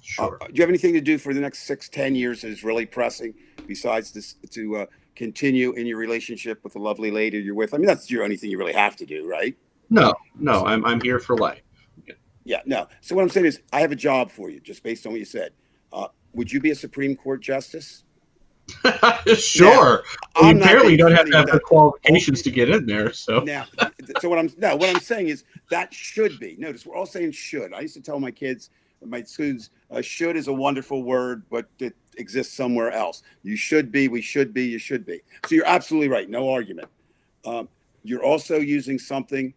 Sure. Do you have anything to do for the next 6-10 years that is really pressing besides this to continue in your relationship with the lovely lady you're with? I mean, that's the only thing you really have to do, right? No, I'm here for life. Yeah, no. So what I'm saying is I have a job for you, just based on what you said. Would you be a Supreme Court justice? Sure. Now, you barely don't have to have the qualifications to get in there. So what I'm saying is that should be. Notice we're all saying should. I used to tell my kids, my students, should is a wonderful word, but it exists somewhere else. You should be, we should be, you should be. So you're absolutely right. No argument. You're also using something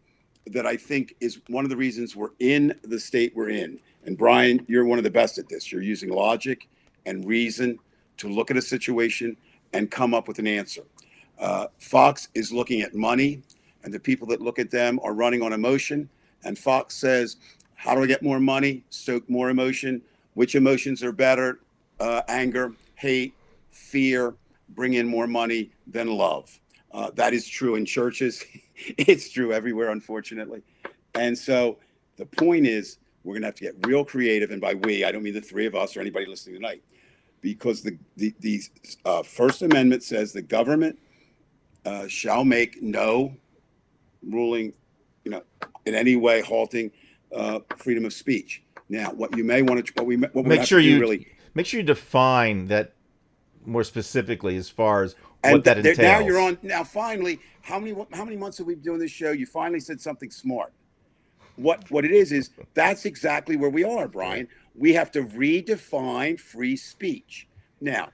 that I think is one of the reasons we're in the state we're in. And Brian, you're one of the best at this. You're using logic and reason to look at a situation and come up with an answer. Fox is looking at money, and the people that look at them are running on emotion. And Fox says, how do I get more money? Stoke more emotion. Which emotions are better? Anger, hate, fear, bring in more money than love. That is true in churches. It's true everywhere, unfortunately. And so the point is, we're going to have to get real creative. And by we, I don't mean the three of us or anybody listening tonight, because the First Amendment says the government shall make no ruling, in any way halting freedom of speech. Now, what you may want to, make sure you define that more specifically as far as what that entails. Now you're on. Now, finally, how many months have we been doing this show? You finally said something smart. What it is that's exactly where we are, Brian. We have to redefine free speech. Now,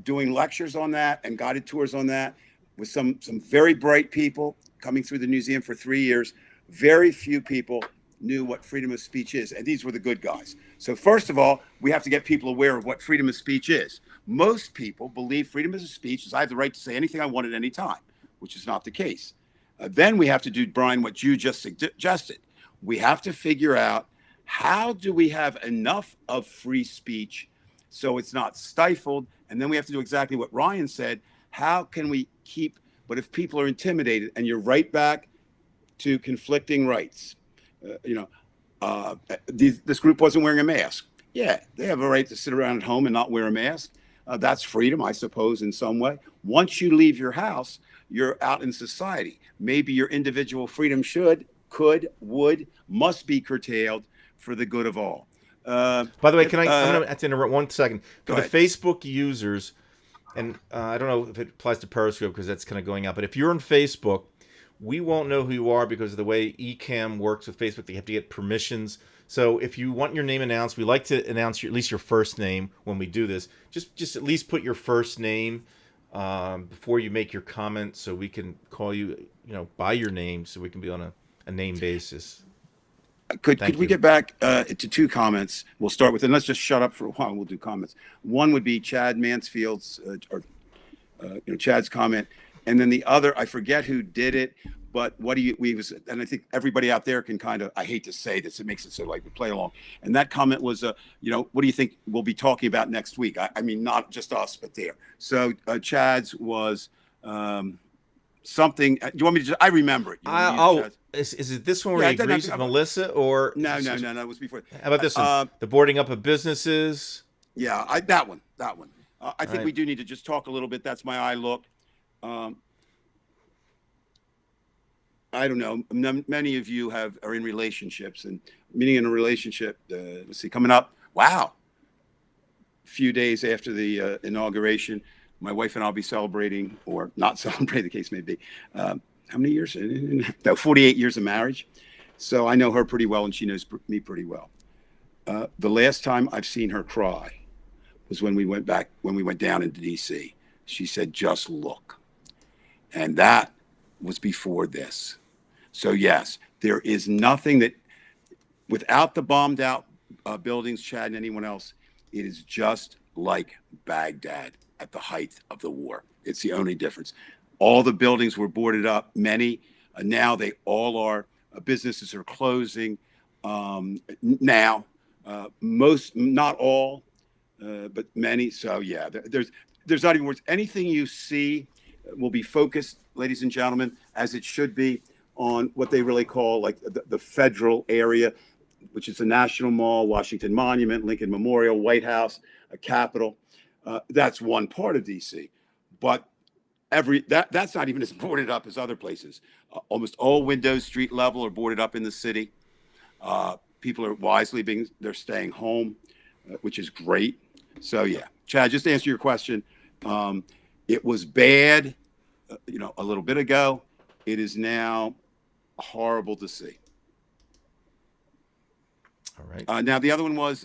doing lectures on that and guided tours on that with some very bright people coming through the museum for 3 years, very few people knew what freedom of speech is, and these were the good guys. So first of all, we have to get people aware of what freedom of speech is. Most people believe freedom of speech is I have the right to say anything I want at any time, which is not the case. Then we have to do, Brian, what you just suggested. We have to figure out, how do we have enough of free speech so it's not stifled? And then we have to do exactly what Ryan said. How can we keep, but if people are intimidated, and you're right back to conflicting rights. This group wasn't wearing a mask. Yeah, they have a right to sit around at home and not wear a mask. That's freedom, I suppose, in some way. Once you leave your house, you're out in society. Maybe your individual freedom must be curtailed for the good of all. By the way, I'm going to have to interrupt 1 second. For the Facebook users, and I don't know if it applies to Periscope because that's kind of going out, but if you're on Facebook, we won't know who you are because of the way eCam works with Facebook. They have to get permissions. So if you want your name announced, we like to announce at least your first name when we do this. Just at least put your first name before you make your comment, so we can call you, by your name, so we can be on a name basis. Could we get back to 2 comments? We'll start with, and let's just shut up for a while. We'll do comments. One would be Chad Mansfield's, Chad's comment. And then the other, I forget who did it, but and I think everybody out there can kind of, I hate to say this, it makes it so like we play along. And that comment was, what do you think we'll be talking about next week? I mean, not just us, but there. So Chad's was something. Do you want me to I remember it. Is it this one where he agrees with Melissa, or? No, it was before. How about this one? The boarding up of businesses? Yeah, that one. I think we do need to just talk a little bit. That's my eye look. I don't know. Many of you are in relationships, and meaning in a relationship. Let's see, coming up. Wow. A few days after the inauguration, my wife and I'll be celebrating, or not celebrating, the case may be. How many years? No, 48 years of marriage. So I know her pretty well, and she knows me pretty well. The last time I've seen her cry was when we went down into DC. She said, "Just look." And that was before this. So yes, there is nothing that, without the bombed out buildings, Chad and anyone else, it is just like Baghdad at the height of the war. It's the only difference. All the buildings were boarded up. Many, now they all are. Businesses are closing now. Most, not all, but many. So yeah, there's not even words. Anything you see will be focused, ladies and gentlemen, as it should be, on what they really call like the federal area, which is the National Mall, Washington Monument, Lincoln Memorial, White House, a Capitol. That's one part of DC, but that's not even as boarded up as other places. Almost all windows, street level, are boarded up in the city. People are they're staying home, which is great. So yeah, Chad, just to answer your question, it was bad, a little bit ago. It is now horrible to see. All right. Now the other one was,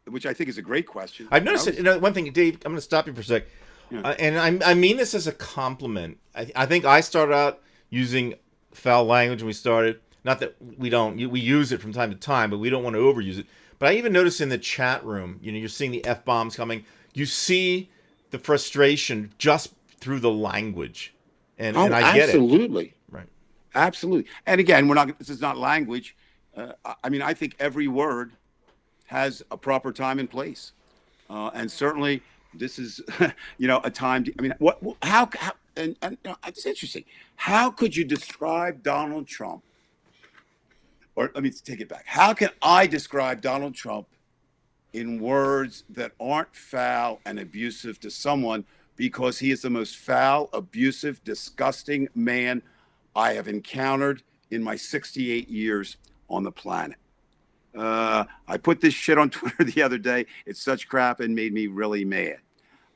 which I think is a great question. I've noticed one thing, Dave. I'm going to stop you for a sec, and I mean this as a compliment. I think I started out using foul language when we started. Not that we don't, we use it from time to time, but we don't want to overuse it. But I even noticed in the chat room, you're seeing the F-bombs coming. You see the frustration just through the language, and I get it. Absolutely. Right. Absolutely. And again, this is not language. I mean, I think every word has a proper time and place. And certainly this is, a time how and it's interesting. How could you describe Donald Trump? Or let me take it back. How can I describe Donald Trump in words that aren't foul and abusive to someone, because he is the most foul, abusive, disgusting man I have encountered in my 68 years on the planet. I put this shit on Twitter the other day. It's such crap and made me really mad.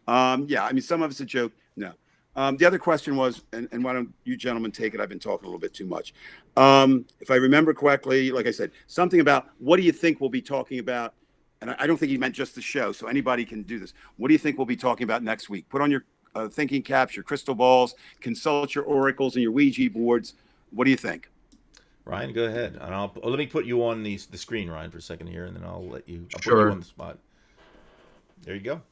Yeah, I mean, some of it's a joke. No. The other question was, and why don't you gentlemen take it? I've been talking a little bit too much. If I remember correctly, like I said, something about what do you think we'll be talking about? And I don't think he meant just the show, so anybody can do this. What do you think we'll be talking about next week? Put on your thinking caps, your crystal balls, consult your oracles and your Ouija boards. What do you think? Ryan, go ahead. And let me put you on the screen, Ryan, for a second here, and then I'll put you on the spot. There you go.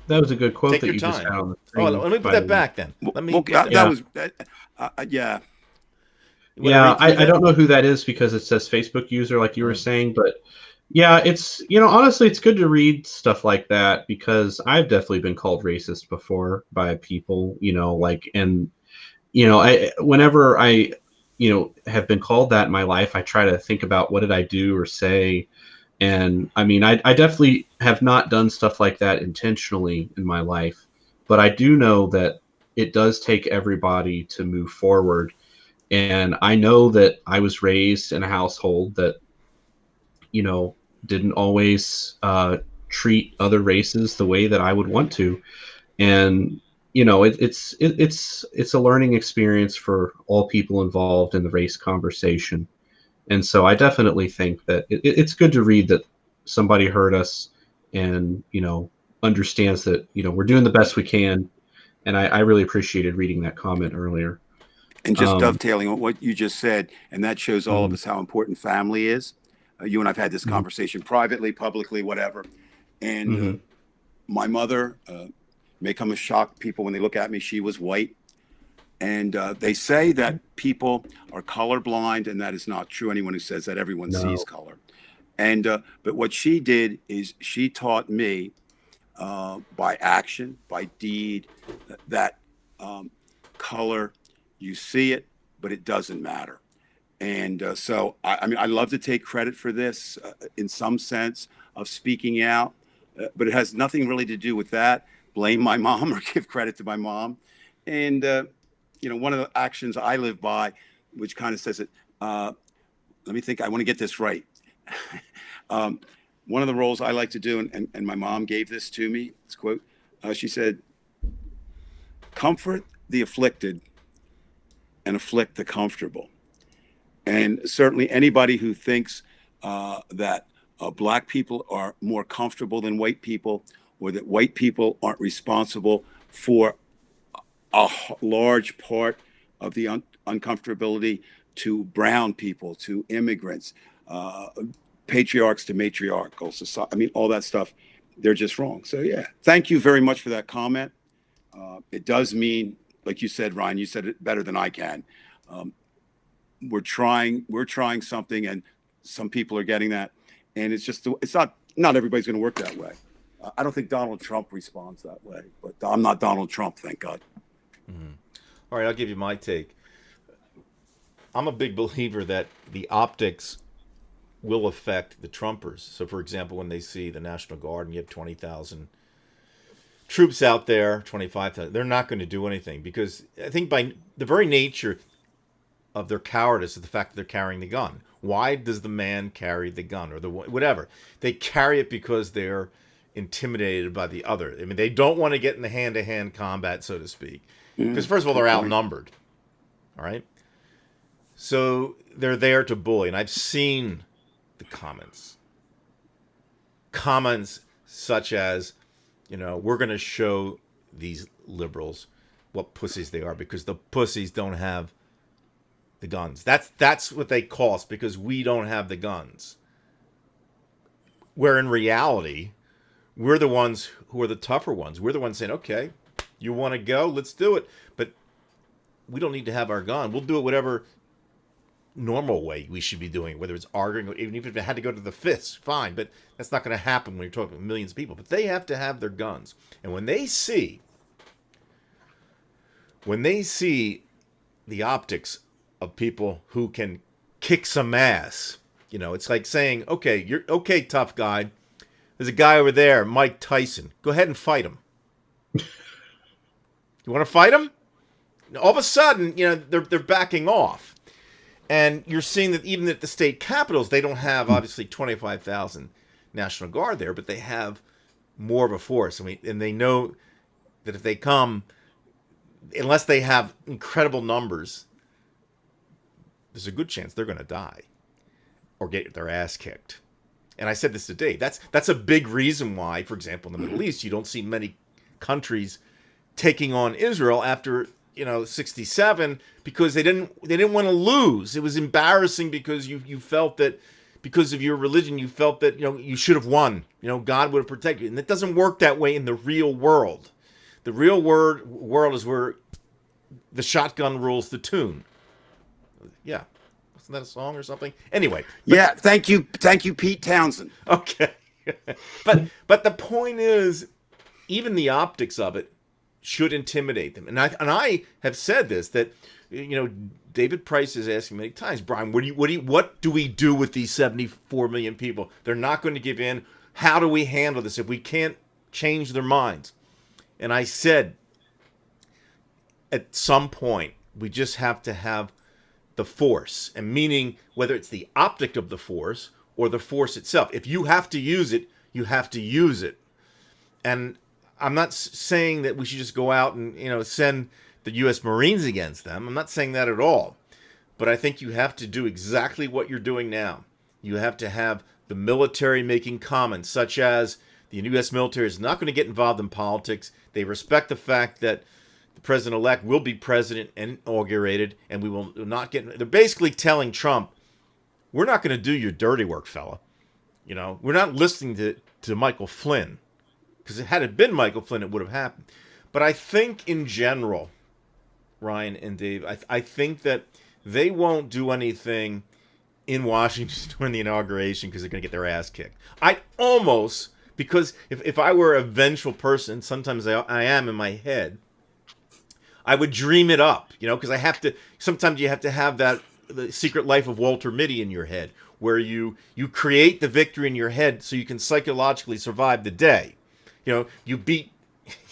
That was a good quote. Take that your you time. Just had on the Oh, screen, let me put that back then. Let me. Yeah. Yeah, I don't know who that is because it says Facebook user, like you were saying, but yeah, it's honestly, it's good to read stuff like that because I've definitely been called racist before by people, whenever I have been called that in my life, I try to think about what did I do or say. And I mean, I definitely have not done stuff like that intentionally in my life, but I do know that it does take everybody to move forward. And I know that I was raised in a household that, didn't always treat other races the way that I would want to. And, it's a learning experience for all people involved in the race conversation. And so I definitely think that it's good to read that somebody heard us and, understands that, we're doing the best we can. And I really appreciated reading that comment earlier. And just dovetailing on what you just said, and that shows all of us how important family is. You and I've had this conversation privately, publicly, whatever. And my mother may come as shock people when they look at me. She was white. And they say that people are colorblind, and that is not true. Anyone who says that, everyone sees color. And but what she did is she taught me by action, by deed, that color, you see it, but it doesn't matter. And so, I mean, I love to take credit for this in some sense of speaking out, but it has nothing really to do with that. Blame my mom or give credit to my mom. And one of the actions I live by, which kind of says it, let me think, I want to get this right. One of the roles I like to do, and my mom gave this to me, it's quote, she said, comfort the afflicted and afflict the comfortable. And certainly anybody who thinks that black people are more comfortable than white people, or that white people aren't responsible for a large part of the uncomfortability to brown people, to immigrants, patriarchs to matriarchal society. I mean, all that stuff, they're just wrong. So, yeah, thank you very much for that comment. It does mean, like you said, Ryan, you said it better than I can. We're trying something, and some people are getting that. And it's not everybody's going to work that way. I don't think Donald Trump responds that way, but I'm not Donald Trump, thank God. Mm-hmm. All right, I'll give you my take. I'm a big believer that the optics will affect the Trumpers. So, for example, when they see the National Guard and you have 20,000 troops out there, 25,000, they're not going to do anything, because I think by the very nature of their cowardice is the fact that they're carrying the gun. Why does the man carry the gun, or the whatever? They carry it because they're intimidated by the other. I mean, they don't want to get in the hand-to-hand combat, so to speak, because first of all, they're outnumbered. All right, so they're there to bully, and I've seen the comments such as, we're going to show these liberals what pussies they are because the pussies don't have the guns. That's what they cost, because we don't have the guns. Where in reality, we're the ones who are the tougher ones. We're the ones saying, okay, you want to go? Let's do it. But we don't need to have our gun. We'll do it whatever normal way we should be doing, whether it's arguing, even if it had to go to the fists, fine. But that's not going to happen when you're talking about millions of people. But they have to have their guns. And when they see the optics of people who can kick some ass, it's like saying, okay, you're okay, tough guy. There's a guy over there, Mike Tyson. Go ahead and fight him. You want to fight him? All of a sudden, they're backing off. And you're seeing that even at the state capitals, they don't have, obviously, 25,000 National Guard there, but they have more of a force. And they know that if they come, unless they have incredible numbers, there's a good chance they're going to die or get their ass kicked. And I said this today. That's a big reason why, for example, in the Middle East, you don't see many countries taking on Israel after 67, because they didn't want to lose. It was embarrassing because you felt that because of your religion, you felt that you should have won. God would have protected you, and it doesn't work that way in the real world. The real world is where the shotgun rules the tune. Yeah. Isn't that a song or something? Anyway. Yeah, thank you, Pete Townsend. Okay. but the point is, even the optics of it should intimidate them. And I have said this, that David Price is asking many times, Brian, what do we do with these 74 million people? They're not going to give in. How do we handle this if we can't change their minds? And I said, at some point, we just have to have the force, and meaning whether it's the optic of the force or the force itself. If you have to use it, you have to use it. And I'm not saying that we should just go out and send the U.S. Marines against them. I'm not saying that at all. But I think you have to do exactly what you're doing now. You have to have the military making comments, such as the U.S. military is not going to get involved in politics. They respect the fact that the president-elect will be president and inaugurated, and we will not get... They're basically telling Trump, we're not going to do your dirty work, fella. We're not listening to Michael Flynn. Because had it been Michael Flynn, it would have happened. But I think in general, Ryan and Dave, I think that they won't do anything in Washington during the inauguration because they're going to get their ass kicked. Because if I were a vengeful person, sometimes I am in my head, I would dream it up, because sometimes you have to have the Secret Life of Walter Mitty in your head, where you create the victory in your head so you can psychologically survive the day. You beat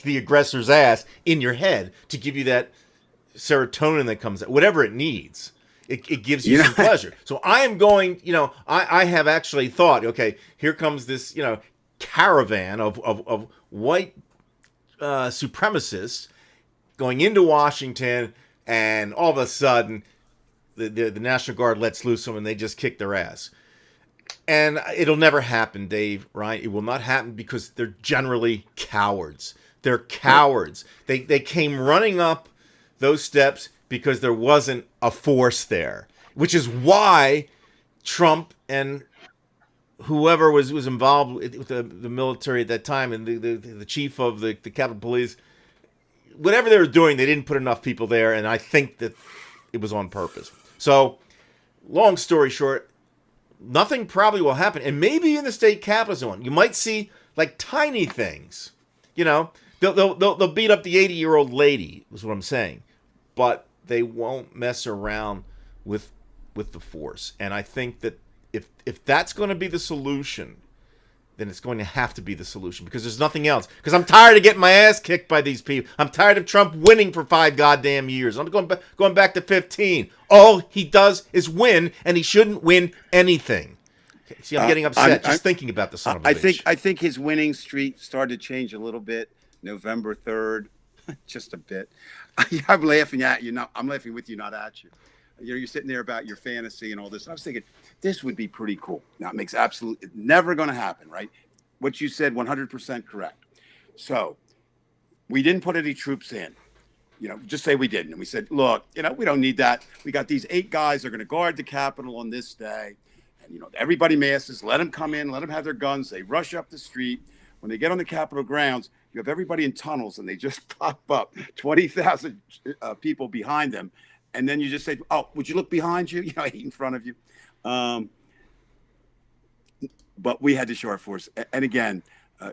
the aggressor's ass in your head to give you that serotonin that comes out, whatever it needs. It gives you some pleasure. So I am going, I have actually thought, okay, here comes this, caravan of white supremacists going into Washington, and all of a sudden the National Guard lets loose them and they just kick their ass. And it'll never happen, Dave, right? It will not happen because they're generally cowards. They're cowards. They came running up those steps because there wasn't a force there, which is why Trump and whoever was involved with the military at that time and the chief of the Capitol Police, whatever they were doing, they didn't put enough people there, and I think that it was on purpose. So, long story short, nothing probably will happen. And maybe in the state capitol zone, you might see like tiny things. You know, they'll beat up the 80-year-old lady, is what I'm saying. But they won't mess around with the force. And I think that if that's going to be the solution, then it's going to have to be the solution because there's nothing else. Because I'm tired of getting my ass kicked by these people. I'm tired of Trump winning for 5 goddamn years. I'm going back to 15. All he does is win, and he shouldn't win anything. Okay, see, I'm getting upset just thinking about the son of a bitch. I think his winning streak started to change a little bit November 3rd, just a bit. I'm laughing at you. I'm laughing with you, not at you. You know, you're sitting there about your fantasy and all this. I was thinking this would be pretty cool. Now it makes absolutely never going to happen, right? What you said, 100% correct. So we didn't put any troops in. You know, just say we didn't. And we said, look, you know, we don't need that. We got these 8 guys that are going to guard the Capitol on this day. And, you know, everybody masses, let them come in, let them have their guns. They rush up the street. When they get on the Capitol grounds, you have everybody in tunnels and they just pop up 20,000 people behind them. And then you just say, oh, would you look behind you? You know, in front of you. But we had to show our force. And again,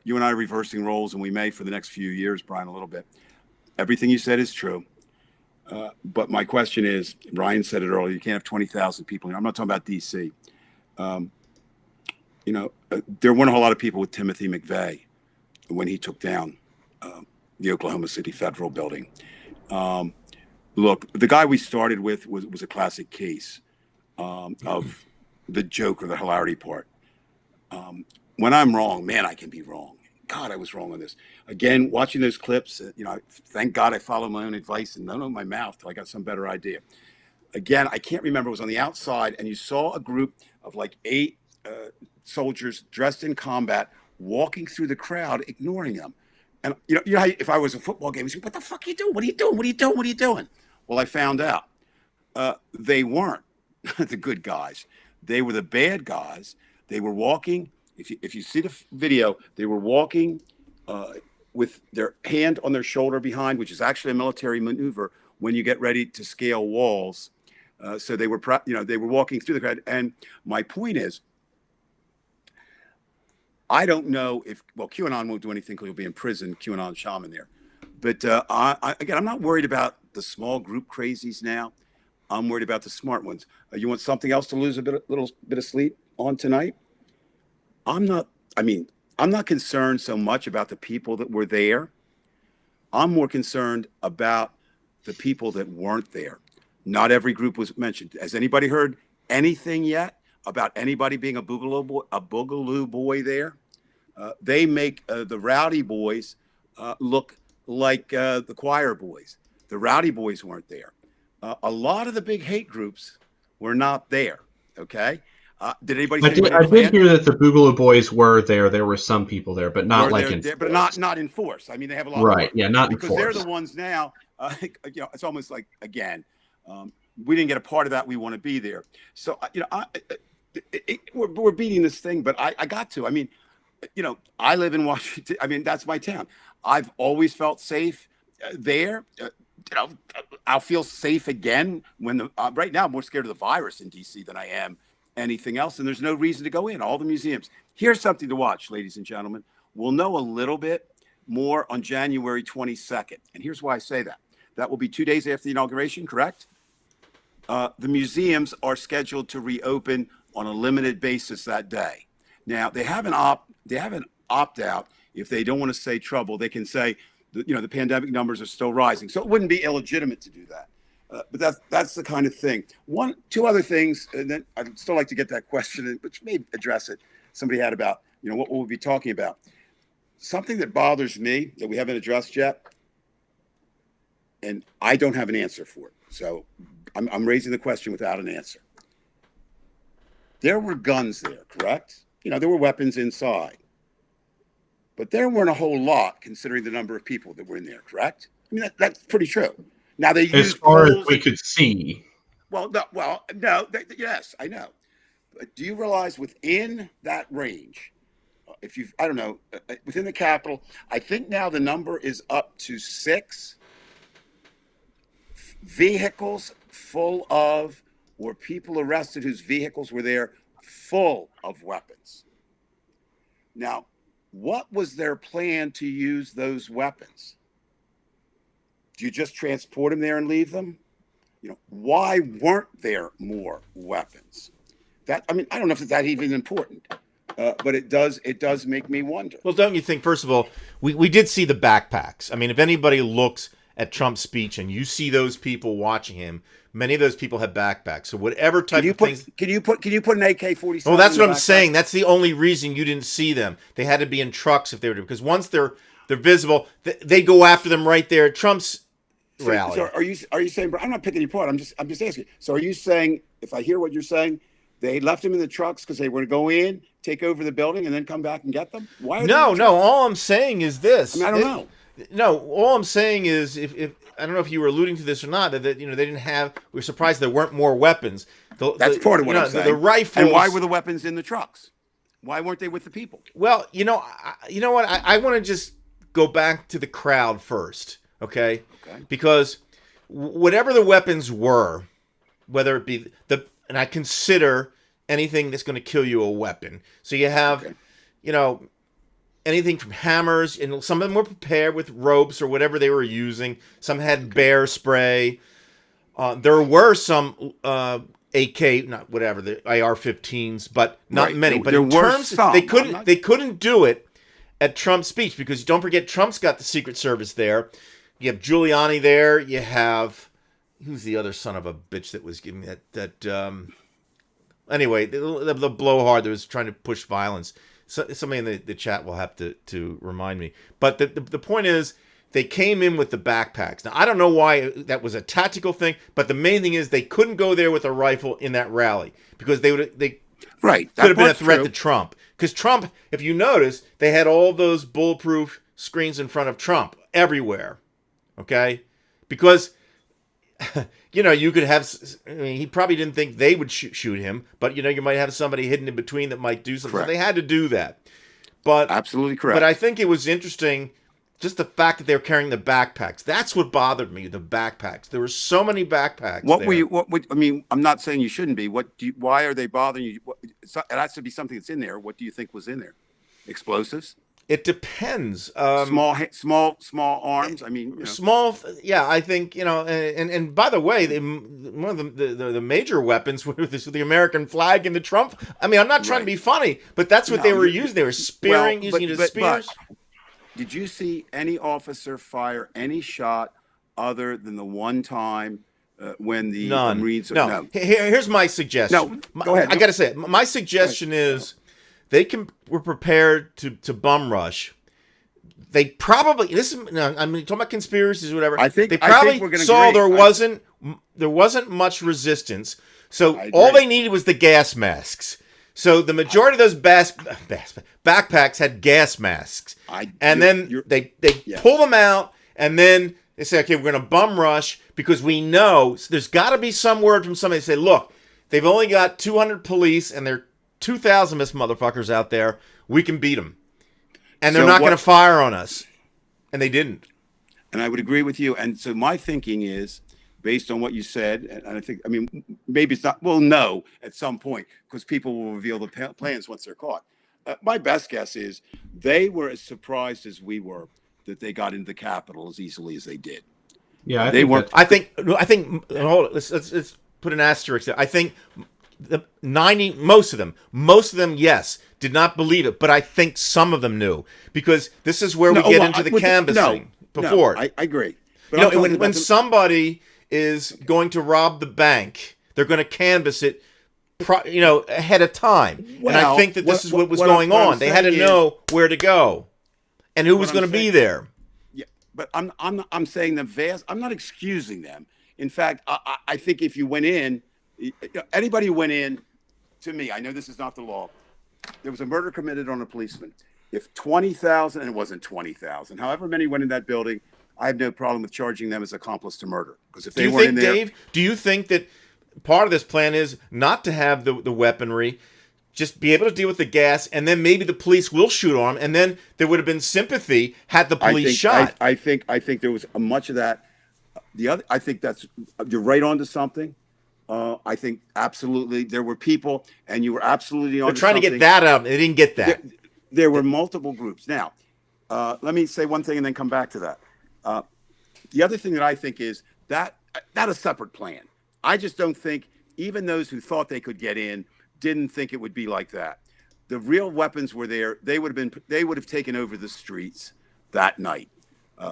you and I are reversing roles, and we may for the next few years, Brian, a little bit. Everything you said is true. But my question is, Brian said it earlier, you can't have 20,000 people. I'm not talking about D.C. You know, there weren't a whole lot of people with Timothy McVeigh when he took down the Oklahoma City Federal Building. Look, the guy we started with was a classic case of the joke or the hilarity part. When I'm wrong, man, I can be wrong. God, I was wrong on this. Again, watching those clips, you know, thank God I followed my own advice and none of my mouth till I got some better idea. Again, I can't remember. It was on the outside, and you saw a group of like 8 soldiers dressed in combat walking through the crowd, ignoring them. And you know how if I was a football game, you say, "What the fuck are you doing? What are you doing? What are you doing? What are you doing?" Well, I found out they weren't the good guys. They were the bad guys. They were walking. If you see the video, they were walking with their hand on their shoulder behind, which is actually a military maneuver when you get ready to scale walls. So they were, they were walking through the crowd. And my point is, I don't know if, well, QAnon won't do anything because he'll be in prison, QAnon shaman there. But again, I'm not worried about the small group crazies now. I'm worried about the smart ones. You want something else to lose a little bit of sleep on tonight? I'm not concerned so much about the people that were there. I'm more concerned about the people that weren't there. Not every group was mentioned. Has anybody heard anything yet about anybody being a boogaloo boy there? They make the rowdy boys look like the choir boys. The rowdy boys weren't there. A lot of the big hate groups were not there. Okay. Did anybody? I did hear that the Boogaloo Boys were there. There were some people there, but not like in but not in force. I mean, they have a lot. Right? Yeah, not because in force. They're the ones now. You know, it's almost like again, we didn't get a part of that. We want to be there. So you know, we're beating this thing, but I got to. I mean, you know, I live in Washington. I mean, that's my town. I've always felt safe there. You know, I'll feel safe again when right now I'm more scared of the virus in DC than I am anything else, and there's no reason to go in all the museums. Here's something to watch, ladies and gentlemen. We'll know a little bit more on January 22nd, and here's why I say that. That will be 2 days after the inauguration, correct? The museums are scheduled to reopen on a limited basis that day. Now they have an opt out. If they don't want to say trouble, they can say, you know, the pandemic numbers are still rising, so it wouldn't be illegitimate to do that. But that's the kind of thing. Two other things, and then I'd still like to get that question, which may address it. Somebody had about, you know, what we'll be talking about. Something that bothers me that we haven't addressed yet, and I don't have an answer for it. So I'm raising the question without an answer. there were guns there, correct? There were weapons inside. But there weren't a whole lot considering the number of people that were in there, correct? I mean, that's pretty true. Now, they As used far as poles we could see. no, yes, I know. But do you realize within that range, I don't know, within the Capitol, I think now the number is up to 6 vehicles full of, or people arrested whose vehicles were there full of weapons. Now, what was their plan to use those weapons? Do you just transport them there and leave them? Why weren't there more weapons? I don't know if it's that even important, but it does make me wonder. Well, don't you think, first of all, we did see the backpacks. I mean, if anybody looks at Trump's speech and you see those people watching him, many of those people have backpacks. So whatever type of things... Can you put an AK-47? Well, that's what I'm saying. That's the only reason you didn't see them. They had to be in trucks if they were to, because once they're visible, they go after them right there at Trump's rally. So are you saying? I'm not picking your point. I'm just asking. So are you saying, if I hear what you're saying, they left them in the trucks because they were to go in, take over the building, and then come back and get them? Why? No. All I'm saying is this. I don't know. No, all I'm saying is if I don't know if you were alluding to this or not, that they didn't have. We were surprised there weren't more weapons. That's part of what I'm saying. The rifles. And why were the weapons in the trucks? Why weren't they with the people? Well, you know what? I want to just go back to the crowd first, okay? Because whatever the weapons were, whether it be and I consider anything that's going to kill you a weapon. So you have, anything from hammers, and some of them were prepared with ropes or whatever they were using. Some had bear spray. There were some AK, not whatever, the AR-15s, but not many. But in terms, they couldn't do it at Trump's speech, because don't forget, Trump's got the Secret Service there. You have Giuliani there. You have, who's the other son of a bitch that was giving anyway, the blowhard that was trying to push violence. So, somebody in the chat will have to remind me. But the point is, they came in with the backpacks. Now, I don't know why that was a tactical thing, but the main thing is they couldn't go there with a rifle in that rally, because they could have been a threat to Trump. Because Trump, if you notice, they had all those bulletproof screens in front of Trump everywhere. Okay? Because, you could have, he probably didn't think they would shoot him, but, you might have somebody hidden in between that might do something. So they had to do that. But absolutely correct. But I think it was interesting, just the fact that they were carrying the backpacks. That's what bothered me, the backpacks. There were so many backpacks. I'm not saying you shouldn't be. Why are they bothering you? It has to be something that's in there. What do you think was in there? Explosives? It depends. Small arms. Small. Yeah, I think And by the way, one of the major weapons were the American flag and the Trump. I'm not trying to be funny, but that's what they were using. They were using it as spears. Did you see any officer fire any shot other than the one time when the Marines? No. Here's my suggestion. No, go ahead. I got to say it. My suggestion is they were prepared to bum rush. They probably I'm talking about conspiracies or whatever. I think they probably saw agree. there wasn't much resistance, so all they needed was the gas masks. So the majority of those backpacks had gas masks, then they pull them out, and then they say, okay, we're going to bum rush, because we know there's got to be some word from somebody to say, look, they've only got 200 police, and there are 2,000 of us motherfuckers out there. We can beat them, and they're not going to fire on us, and they didn't. And I would agree with you. And so my thinking is, based on what you said, and I think, maybe it's not, we'll know at some point, because people will reveal the plans once they're caught. My best guess is they were as surprised as we were that they got into the Capitol as easily as they did. Yeah, they weren't. I think. Hold on, let's put an asterisk there. I think most of them, yes, did not believe it, but I think some of them knew, because this is where we get into the canvassing. I agree. But when somebody is going to rob the bank, they're going to canvass it, ahead of time. And I think that this is what was going on. They had to know where to go and who was going to be there. Yeah, but I'm saying I'm not excusing them. In fact, I think if you went in, anybody who went in to me, I know this is not the law. There was a murder committed on a policeman. If 20,000, and it wasn't 20,000, however many went in that building, I have no problem with charging them as accomplice to murder. Because if Do they you weren't think, in there, Dave? Do you think that part of this plan is not to have the weaponry, just be able to deal with the gas, and then maybe the police will shoot on him, and then there would have been sympathy had the police shot? I think there was much of that. I think you're right onto something. I think absolutely there were people, and you were absolutely on. They're trying to get that out. They didn't get that. There were multiple groups. Now, let me say one thing and then come back to that. The other thing that I think is that a separate plan. I just don't think even those who thought they could get in didn't think it would be like that. The real weapons were there. They would have taken over the streets that night.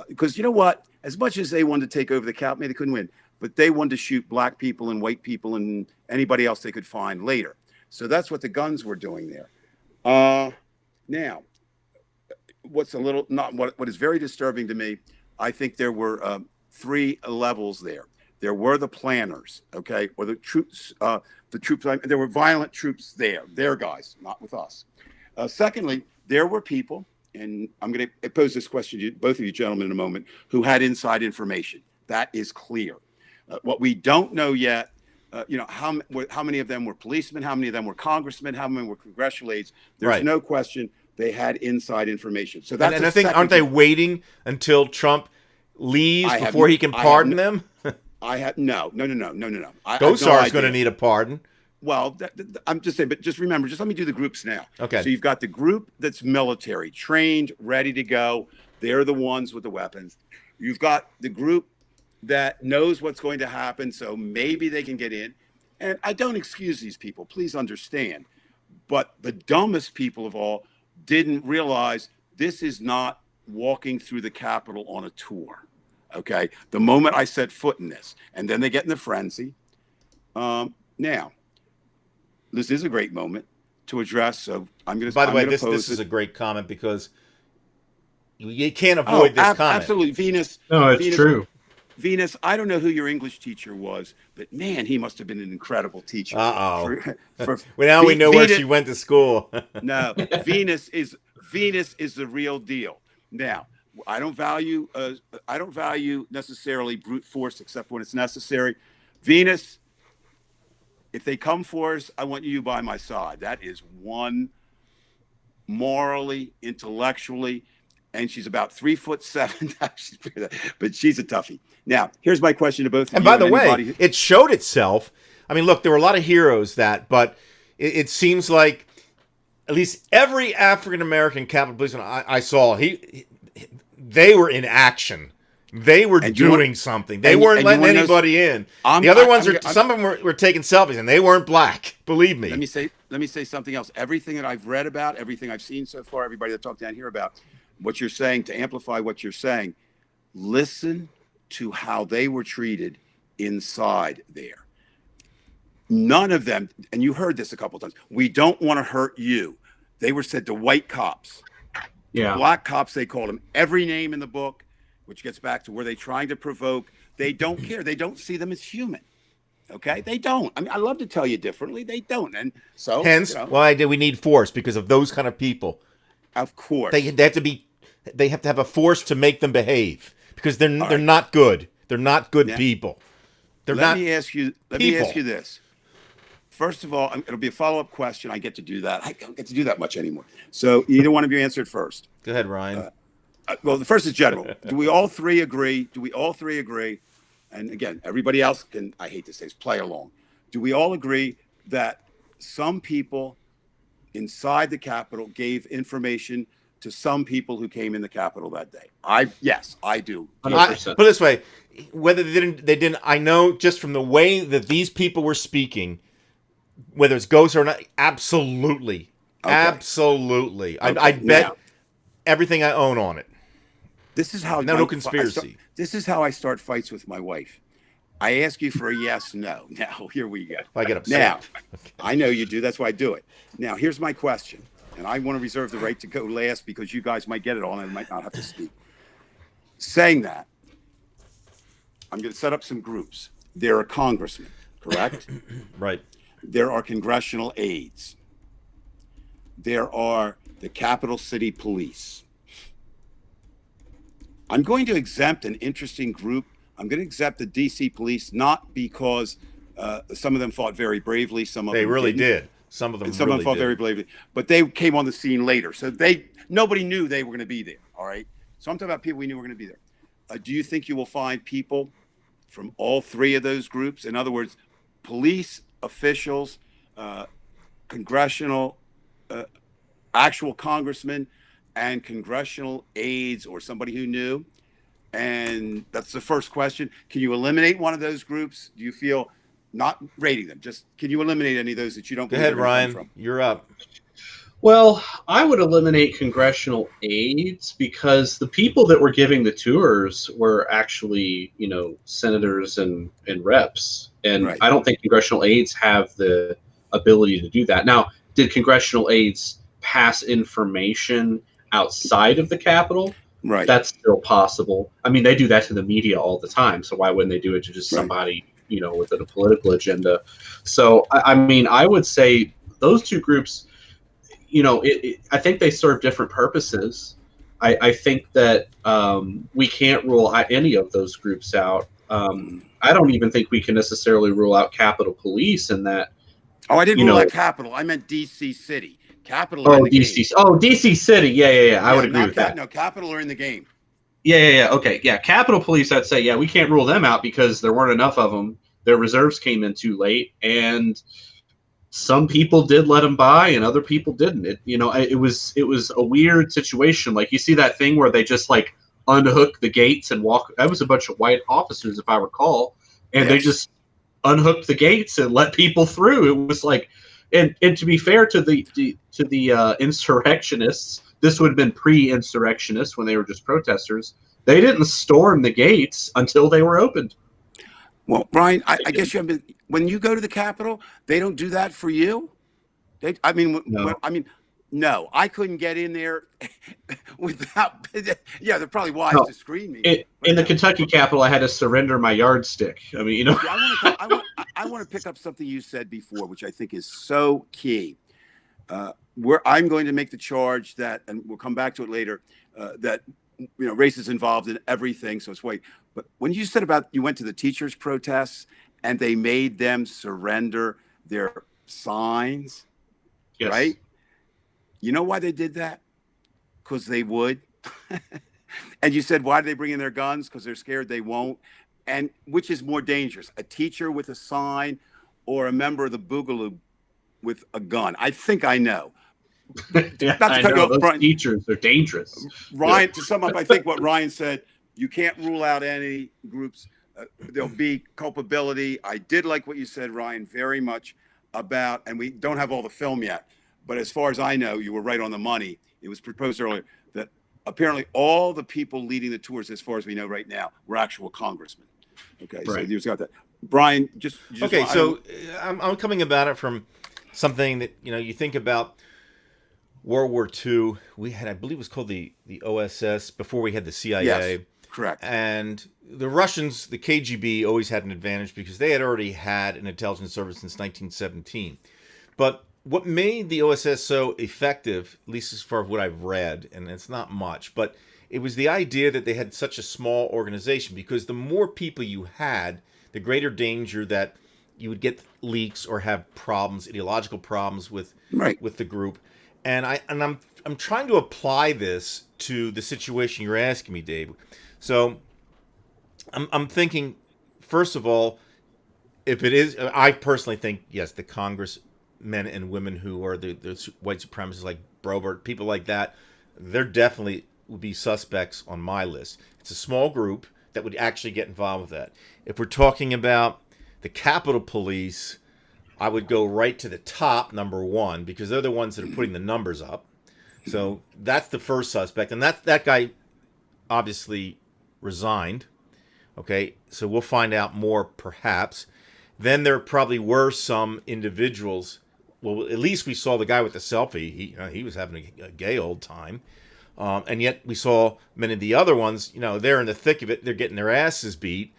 Because you know what? As much as they wanted to take over the Capitol, maybe they couldn't win, but they wanted to shoot black people and white people and anybody else they could find later. So that's what the guns were doing there. Now, what's what is very disturbing to me, I think there were 3 levels there. There were the planners, okay, or the troops. There were violent troops there. Their guys, not with us. Secondly, there were people, and I'm going to pose this question to both of you gentlemen in a moment, who had inside information. That is clear. What we don't know yet, how many of them were policemen, how many of them were congressmen, how many were congressional aides. There's no question they had inside information. So that's and I think, aren't they waiting until Trump leaves before he can pardon them? No. Gosar is going to need a pardon. Well, I'm just saying, but just remember, just let me do the groups now. Okay. So you've got the group that's military, trained, ready to go. They're the ones with the weapons. You've got the group that knows what's going to happen, so maybe they can get in. And I don't excuse these people, please understand. But the dumbest people of all didn't realize this is not walking through the Capitol on a tour. Okay. The moment I set foot in this, and then they get in the frenzy. Now, this is a great moment to address. So I'm going to. By the way, this is a great comment because you can't avoid this comment. Absolutely, Venus. No, it's true. Venus, I don't know who your English teacher was, but man, he must have been an incredible teacher. Well, now we know where she went to school. No, Venus is the real deal. Now, I don't value necessarily brute force except when it's necessary. Venus, if they come for us, I want you by my side. That is one, morally, intellectually, and she's about 3'7", but she's a toughie. Now, here's my question to both of you. And by the way, it showed itself. I mean, look, there were a lot of heroes but it seems like at least every African American Capitol policeman I saw, they were in action. They were doing something. They weren't letting anybody in. The other ones some of them were taking selfies, and they weren't black. Believe me. Let me say something else. Everything that I've read about, everything I've seen so far, everybody that talked down here about what you're saying, to amplify what you're saying, listen to how they were treated inside there. None of them, and you heard this a couple of times, we don't want to hurt you. They were said to white cops. Yeah. Black cops, they called them every name in the book, which gets back to were they trying to provoke? They don't care. They don't see them as human. Okay? They don't. I mean, I love to tell you differently. They don't. And so hence why do we need force? Because of those kind of people. Of course. They have to have a force to make them behave. Because they're not good. They're not good people. Let me ask you this. First of all, it'll be a follow-up question. I get to do that. I don't get to do that much anymore. So either one of you answer it first. Go ahead, Ryan. Well, the first is general. Do we all three agree? And again, everybody else can, I hate to say this, play along. Do we all agree that some people inside the Capitol gave information to some people who came in the Capitol that day? Yes, I do. Put it this way, whether they didn't, I know just from the way that these people were speaking, whether it's ghosts or not, absolutely. Okay. Absolutely. Okay. I bet everything I own on it. This is how no conspiracy. This is how I start fights with my wife. I ask you for a yes, no. Now, here we go. I get upset. Now, I know you do. That's why I do it. Now, here's my question. And I want to reserve the right to go last because you guys might get it all and I might not have to speak. Saying that, I'm going to set up some groups. There are congressmen, correct? Right. there are congressional aides. There are the capital city police. I'm going to exempt an interesting group. I'm going to exempt the DC police, not because some of them fought very bravely. Some of They them really didn't. did. Some of them And some really of them fought did. very bravely, but they came on the scene later. So nobody knew they were going to be there. All right. So I'm talking about people we knew were going to be there. Do you think you will find people from all three of those groups? In other words, police officials, congressional, actual congressmen, and congressional aides, or somebody who knew? And that's the first question. Can you eliminate one of those groups? Do you feel, not rating them, just can you eliminate any of those that you don't Go believe ahead, are gonna come Ryan. from? You're up. Well, I would eliminate congressional aides because the people that were giving the tours were actually, senators and reps. And Right. I don't think congressional aides have the ability to do that. Now, did congressional aides pass information outside of the Capitol? Right. That's still possible. I mean, they do that to the media all the time. So why wouldn't they do it to just Right. somebody, with a political agenda? So, I mean, I would say those two groups, I think they serve different purposes. I think that we can't rule any of those groups out. I don't even think we can necessarily rule out Capitol Police in that. Oh, I didn't rule out Capitol. I meant DC City. Capitol are Oh, in the DC. game. Oh, DC City. Yeah. I would agree not with that. No, Capitol are in the game. Yeah. Okay. Yeah. Capitol Police, I'd say, we can't rule them out because there weren't enough of them. Their reserves came in too late, and some people did let them by, and other people didn't. It was a weird situation. Like, you see that thing where they just like unhook the gates and walk. That was a bunch of white officers, if I recall, and they just unhooked the gates and let people through. It was like, and to be fair to the insurrectionists, this would have been pre-insurrectionists when they were just protesters. They didn't storm the gates until they were opened. Well, Brian, I guess you haven't. When you go to the Capitol, they don't do that for you. No, I couldn't get in there without. Yeah, they're probably wise to screen me. In the Kentucky Capitol, I had to surrender my yardstick. I mean, I want to pick up something you said before, which I think is so key. Where I'm going to make the charge that, and we'll come back to it later, that race is involved in everything. So it's white. But when you said about you went to the teachers' protests and they made them surrender their signs, yes. Right? You know why they did that? Because they would. And you said, why do they bring in their guns? Because they're scared they won't. And which is more dangerous, a teacher with a sign or a member of the Boogaloo with a gun? I think I know. I know. Those teachers are dangerous. Ryan, to sum up, I think what Ryan said, you can't rule out any groups. There'll be culpability. I did like what you said, Ryan, very much about, and we don't have all the film yet, but as far as I know, you were right on the money. It was proposed earlier that apparently all the people leading the tours, as far as we know right now, were actual congressmen. Okay, right. So you got that. Brian, just okay. So I'm coming about it from something that you think about. World War II, we had, I believe it was called the OSS before we had the CIA. Yes, correct. And the Russians, the KGB, always had an advantage because they had already had an intelligence service since 1917. But what made the OSS so effective, at least as far as what I've read, and it's not much, but it was the idea that they had such a small organization, because the more people you had, the greater danger that you would get leaks or have problems, ideological problems with the group. And I'm trying to apply this to the situation you're asking me, Dave. So I'm thinking, first of all, if it is, I personally think, yes, the congressmen and women who are the white supremacists like Brobert, people like that, they're definitely would be suspects on my list. It's a small group that would actually get involved with that. If we're talking about the Capitol Police, I would go right to the top, number one, because they're the ones that are putting the numbers up. So that's the first suspect. And that guy obviously resigned. Okay, so we'll find out more perhaps. Then there probably were some individuals. Well, at least we saw the guy with the selfie. He was having a gay old time. And yet we saw many of the other ones, they're in the thick of it. They're getting their asses beat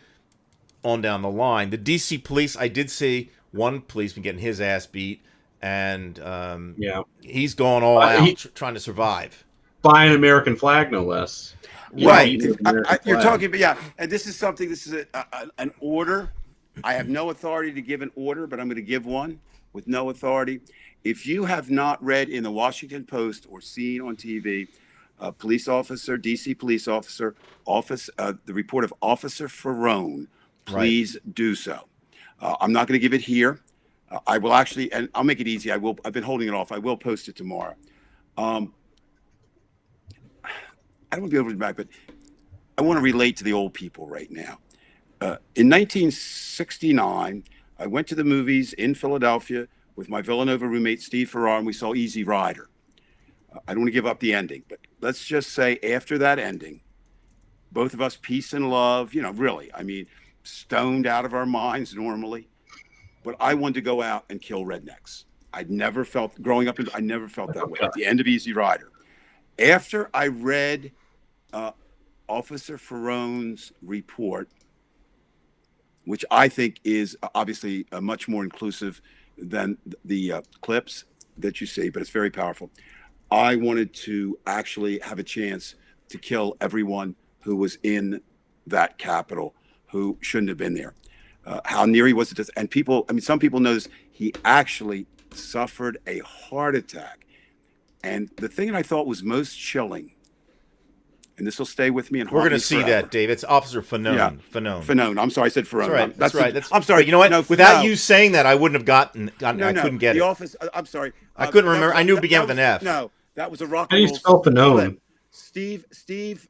on down the line. The DC police, I did see one policeman getting his ass beat, and Yeah. he's going all out trying to survive. By an American flag, no less. Right. You're talking, but yeah, and this is something. This is an order. I have no authority to give an order, but I'm going to give one with no authority. If you have not read in the Washington Post or seen on TV, police officer, DC police officer, the report of Officer Ferrone, please do so. I'm not going to give it here. I will actually, and I'll make it easy. I've been holding it off. I will post it tomorrow. I don't want to be over the back, but I want to relate to the old people right now. In 1969, I went to the movies in Philadelphia with my Villanova roommate, Steve Farrar, and we saw Easy Rider. I don't want to give up the ending, but let's just say after that ending, both of us, peace and love, really, I mean, stoned out of our minds normally, but I wanted to go out and kill rednecks. I'd never felt, growing up, I never felt that way at the end of Easy Rider. After I read Officer Ferrone's report, which I think is obviously much more inclusive than the clips that you see, but it's very powerful. I wanted to actually have a chance to kill everyone who was in that Capitol who shouldn't have been there. How near he was to this. And people, I mean, some people know this, he actually suffered a heart attack. And the thing that I thought was most chilling, and this will stay with me and we're going to see that, Dave. It's Officer Fanone. Yeah. Fanone. I'm sorry, I said Ferrone. That's right. I'm sorry. You know what? Without you saying that, I wouldn't have gotten. I couldn't get the it. Office. I'm sorry. I couldn't remember. I knew it began with an F. No, that was a rock How and do you roll. spell Fanone? Steve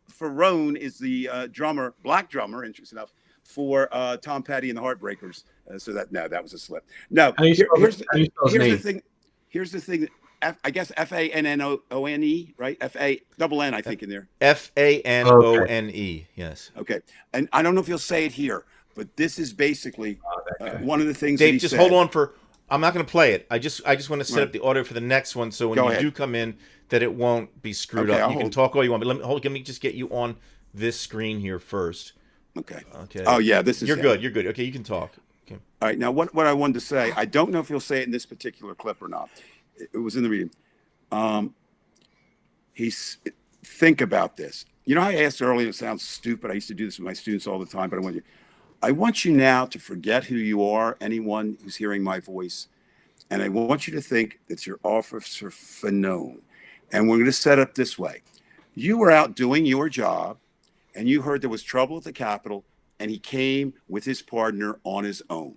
Ferrone is the drummer, black drummer, interesting enough, for Tom Petty and the Heartbreakers. That was a slip. No, here's the thing. Here's the thing. I guess Fannone, right? F-A-double-N, I think, in there. F-A-N-O-N-E, yes. Okay. And I don't know if you'll say it here, but this is basically one of the things Dave, that he just said. hold on for... I'm not going to play it. I just want to set up the audio for the next one, so when you do come in, that it won't be screwed up. You can talk all you want, but let me just get you on this screen here first. Okay. Oh, yeah, this is... You're good. Okay, you can talk. Okay. All right, now what I wanted to say, I don't know if you'll say it in this particular clip or not. It was in the reading. Think about this. You know, I asked earlier, it sounds stupid. I used to do this with my students all the time, but I want you now to forget who you are, anyone who's hearing my voice, and I want you to think that you're Officer Fanone. And we're going to set up this way. You were out doing your job, and you heard there was trouble at the Capitol, and he came with his partner on his own.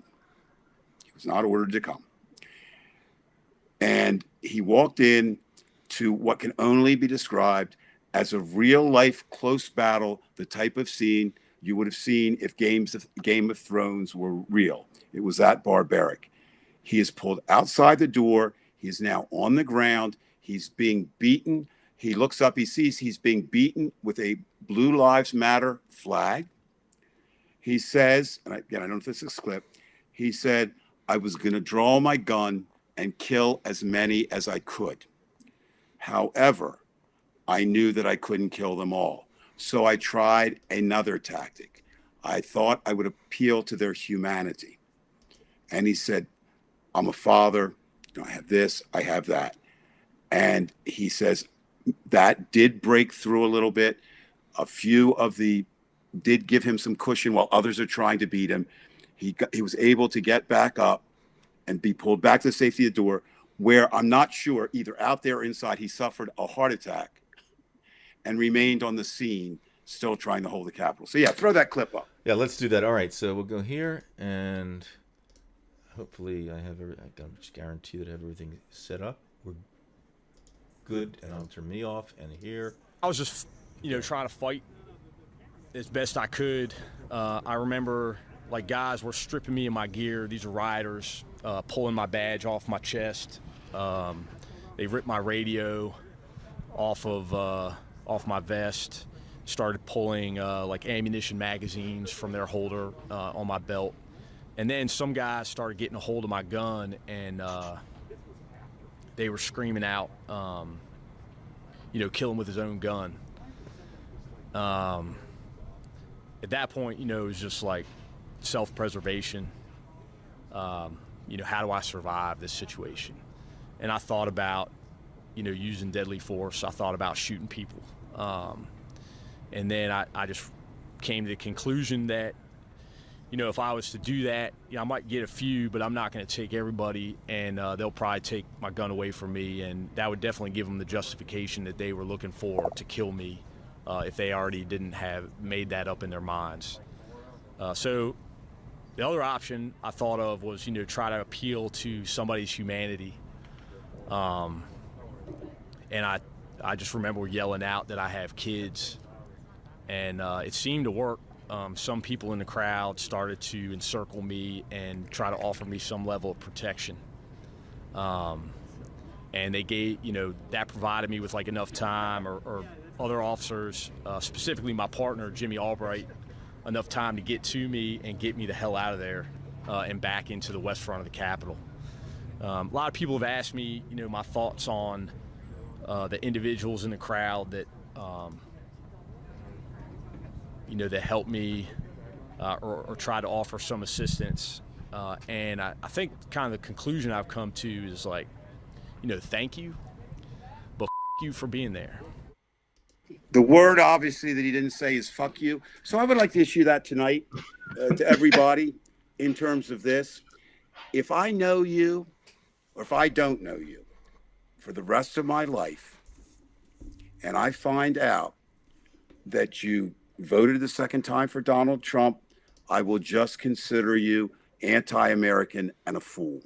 He was not ordered to come. And he walked in to what can only be described as a real-life close battle, the type of scene you would have seen if Game of Thrones were real. It was that barbaric. He is pulled outside the door. He is now on the ground. He's being beaten. He looks up. He sees he's being beaten with a Blue Lives Matter flag. He says, and again, I don't know if this is a clip, he said, I was going to draw my gun and kill as many as I could. However, I knew that I couldn't kill them all. So I tried another tactic. I thought I would appeal to their humanity. And he said, I'm a father. I have this, I have that. And he says that did break through a little bit. A few of the did give him some cushion while others are trying to beat him. He was able to get back up and be pulled back to the safety of the door, where I'm not sure, either out there or inside, he suffered a heart attack and remained on the scene, still trying to hold the Capitol. So yeah, throw that clip up. Yeah, let's do that. All right, so we'll go here, and hopefully I can just guarantee that I have everything set up. We're good, and I'll turn me off, and here. I was just, trying to fight as best I could. I remember, guys were stripping me of my gear. These are rioters, pulling my badge off my chest. They ripped my radio off my vest, started pulling ammunition magazines from their holder on my belt. And then some guys started getting a hold of my gun, and they were screaming out, kill him with his own gun. At that point, it was just like self-preservation. how do I survive this situation? And I thought about, using deadly force. I thought about shooting people. And then I just came to the conclusion that, if I was to do that, I might get a few, but I'm not going to take everybody, and they'll probably take my gun away from me, and that would definitely give them the justification that they were looking for to kill me if they already didn't have made that up in their minds. So the other option I thought of was, try to appeal to somebody's humanity. And I just remember yelling out that I have kids, and it seemed to work. Some people in the crowd started to encircle me and try to offer me some level of protection. And they gave, that provided me with like enough time, or other officers, specifically my partner, Jimmy Albright, enough time to get to me and get me the hell out of there and back into the west front of the Capitol. A lot of people have asked me, my thoughts on the individuals in the crowd that, that helped me or try to offer some assistance. And I think kind of the conclusion I've come to is like, thank you, but you for being there. The word, obviously, that he didn't say is fuck you. So I would like to issue that tonight to everybody in terms of this. If I know you, or if I don't know you, for the rest of my life, and I find out that you voted the second time for Donald Trump, I will just consider you anti-American and a fool.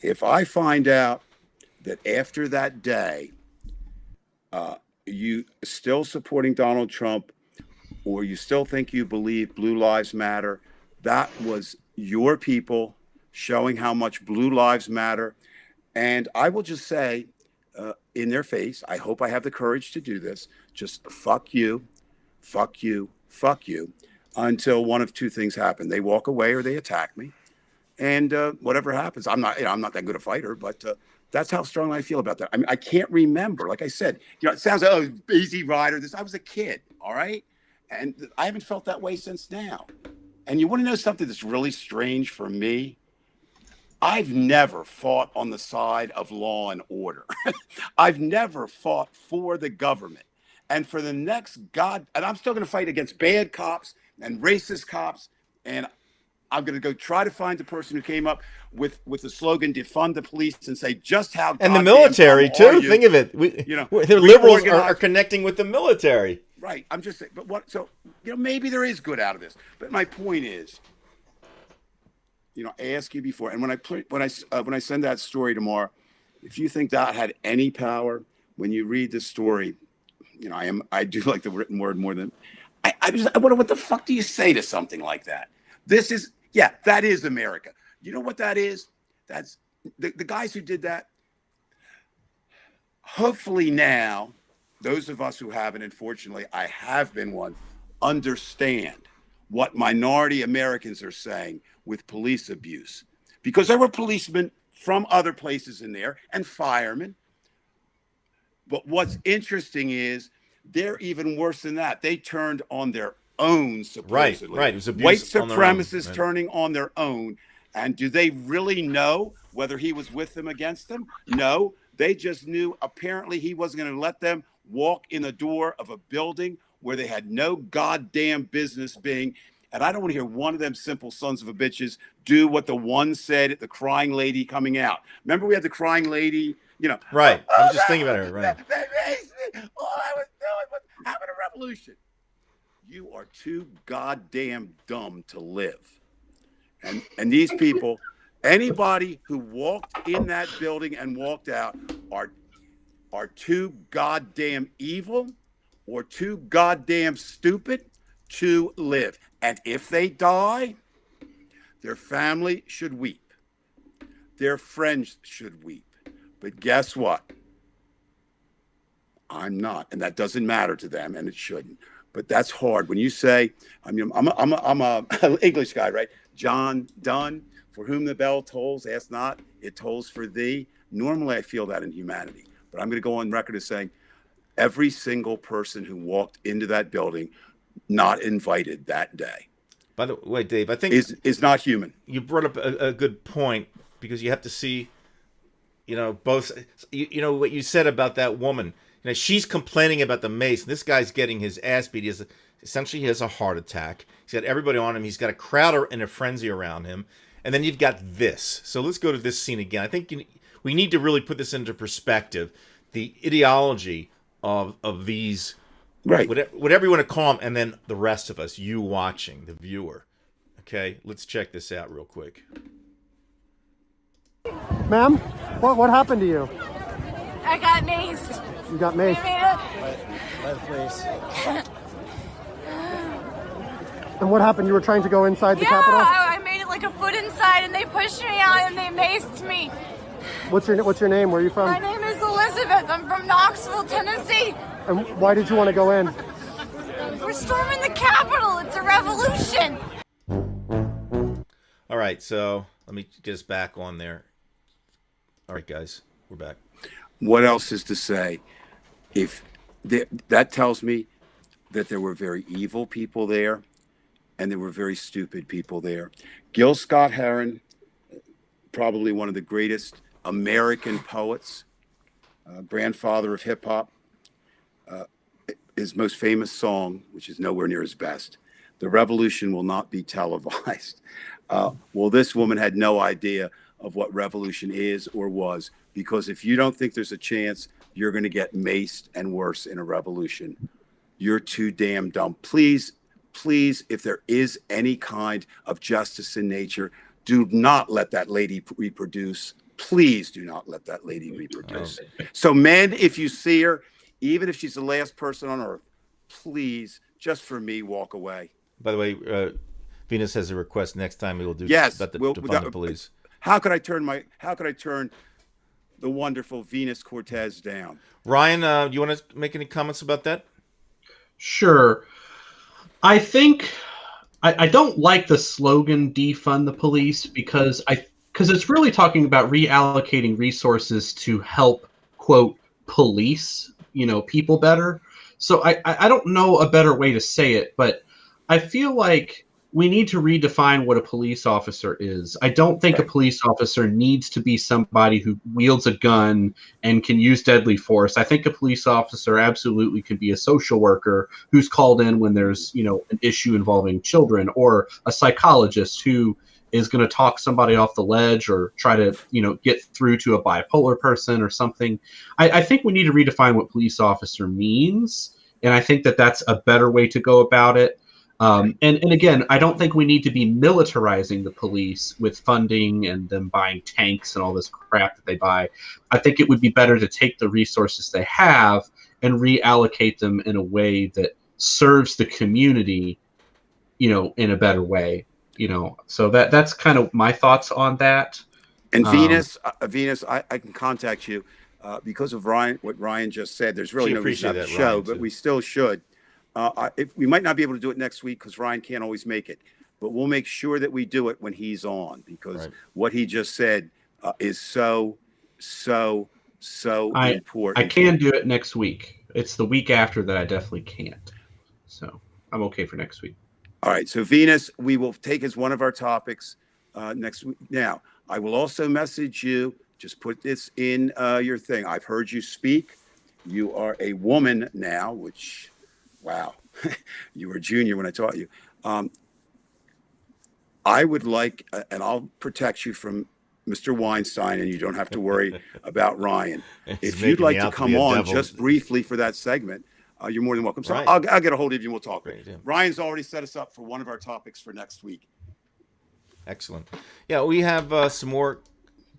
If I find out that after that day, you still supporting Donald Trump, or you still think you believe Blue Lives Matter, that was your people showing how much Blue Lives Matter. And I will just say in their face, I hope I have the courage to do this, just fuck you, fuck you, fuck you, until one of two things happen. They walk away or they attack me. And whatever happens, I'm not that good a fighter, but that's how strong I feel about that. I mean, I can't remember. Like I said, it sounds like, oh, Easy Rider. I was a kid, all right? And I haven't felt that way since now. And you want to know something that's really strange for me? I've never fought on the side of law and order. I've never fought for the government. And for the next and I'm still going to fight against bad cops and racist cops. And I'm going to go try to find the person who came up with the slogan "Defund the police" and say just how. And the military too. Think of it. The liberals are connecting with the military. Right. I'm just saying. But what? So maybe there is good out of this. But my point is, I ask you before, and when I send that story tomorrow, if you think that had any power, when you read the story, I do like the written word more than I wonder what the fuck do you say to something like that? That is America. You know what that is? That's the guys who did that. Hopefully now, those of us who haven't, unfortunately, I have been one, understand what minority Americans are saying with police abuse. Because there were policemen from other places in there and firemen. But what's interesting is they're even worse than that. They turned on their own, supposedly. Right. It was abuse. White supremacists turning on their own. And do they really know whether he was with them, against them? No. They just knew apparently he wasn't going to let them walk in the door of a building where they had no goddamn business being. And I don't want to hear one of them simple sons of a bitches do what the one said at the crying lady coming out. Remember we had the crying lady, Right. I was just thinking about it. Right. All I was doing was having a revolution. You are too goddamn dumb to live. And these people, anybody who walked in that building and walked out are too goddamn evil or too goddamn stupid to live. And if they die, their family should weep. Their friends should weep. But guess what? I'm not, and that doesn't matter to them, and it shouldn't. But that's hard when you say, I'm a English guy, right? John Donne, for whom the bell tolls, ask not, it tolls for thee. Normally, I feel that in humanity, but I'm going to go on record as saying every single person who walked into that building, not invited that day, By the way, Dave, I think is not human. you brought up a good point, because you have to see, both. What you said about that woman. She's complaining about the mace. This guy's getting his ass beat. Essentially, he has a heart attack. He's got everybody on him. He's got a crowd in a frenzy around him. And then you've got this. So let's go to this scene again. I think we need to really put this into perspective. The ideology of these, right? Whatever you want to call them, and then the rest of us, you watching, the viewer. Okay, let's check this out real quick. Ma'am, what happened to you? I got maced. You got maced. And what happened? You were trying to go inside the Capitol? Yeah, I made it like a foot inside, and they pushed me out, and they maced me. What's your name? Where are you from? My name is Elizabeth. I'm from Knoxville, Tennessee. And why did you want to go in? We're storming the Capitol. It's a revolution. All right, so let me get us back on there. All right, guys, we're back. What else is to say? That tells me that there were very evil people there, and there were very stupid people there. Gil Scott-Heron, probably one of the greatest American poets, grandfather of hip hop. His most famous song, which is nowhere near his best, "The Revolution will not be televised." Well, this woman had no idea of what revolution is or was, because if you don't think there's a chance you're going to get maced and worse in a revolution, you're too damn dumb. Please, if there is any kind of justice in nature, do not let that lady reproduce. Please do not let that lady reproduce. So men, if you see her, even if she's the last person on earth, please, just for me, walk away. By the way, Venus has a request. Next time we will do about the police. How could I turn the wonderful Venus Cortez down? Ryan, do you want to make any comments about that? Sure. I think I don't like the slogan "defund the police" because it's really talking about reallocating resources to help, quote, police, people better. So I don't know a better way to say it, but I feel like we need to redefine what a police officer is. I don't think a police officer needs to be somebody who wields a gun and can use deadly force. I think a police officer absolutely could be a social worker who's called in when there's, an issue involving children, or a psychologist who is going to talk somebody off the ledge or try to, get through to a bipolar person or something. I think we need to redefine what police officer means. And I think that that's a better way to go about it. And again, I don't think we need to be militarizing the police with funding and them buying tanks and all this crap that they buy. I think it would be better to take the resources they have and reallocate them in a way that serves the community, in a better way. So that's kind of my thoughts on that. And Venus, I can contact you because of what Ryan just said. There's really no reason to have the show, but we still should. We might not be able to do it next week because Ryan can't always make it, but we'll make sure that we do it when he's on, because what he just said is so important. I can do it next week. It's the week after that I definitely can't. So I'm okay for next week. All right. So Venus, we will take as one of our topics next week. Now, I will also message you. Just put this in your thing. I've heard you speak. You are a woman now, which... Wow. You were a junior when I taught you. I would like, and I'll protect you from Mr. Weinstein, and you don't have to worry about Ryan. If you'd like to come on just briefly for that segment, you're more than welcome. So I'll get a hold of you and we'll talk. Great, yeah. Ryan's already set us up for one of our topics for next week. Excellent. Yeah, we have some more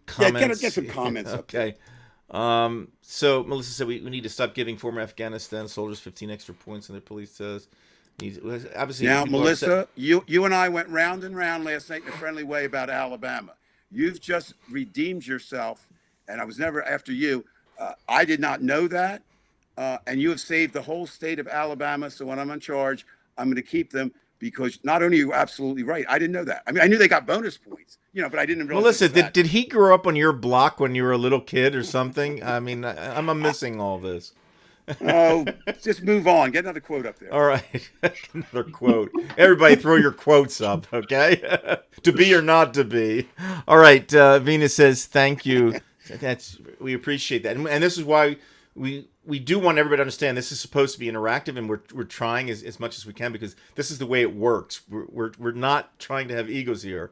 comments. Yeah, get some comments. Okay. So Melissa said we need to stop giving former Afghanistan soldiers 15 extra points, and the police says obviously. Now, Melissa, you and I went round and round last night in a friendly way about Alabama. You've just redeemed yourself, and I was never after you. I did not know that, and you have saved the whole state of Alabama. So when I'm in charge, I'm going to keep them, because not only are you absolutely right, I didn't know that. I mean, I knew they got bonus points, but I didn't realize. Melissa, did he grow up on your block when you were a little kid or something? I mean, I'm missing all this. Oh, just move on. Get another quote up there. All right, another quote. Everybody, throw your quotes up, okay? To be or not to be. All right, Venus says thank you. We appreciate that, and this is why we do want everybody to understand this is supposed to be interactive, and we're trying as much as we can because this is the way it works. We're not trying to have egos here.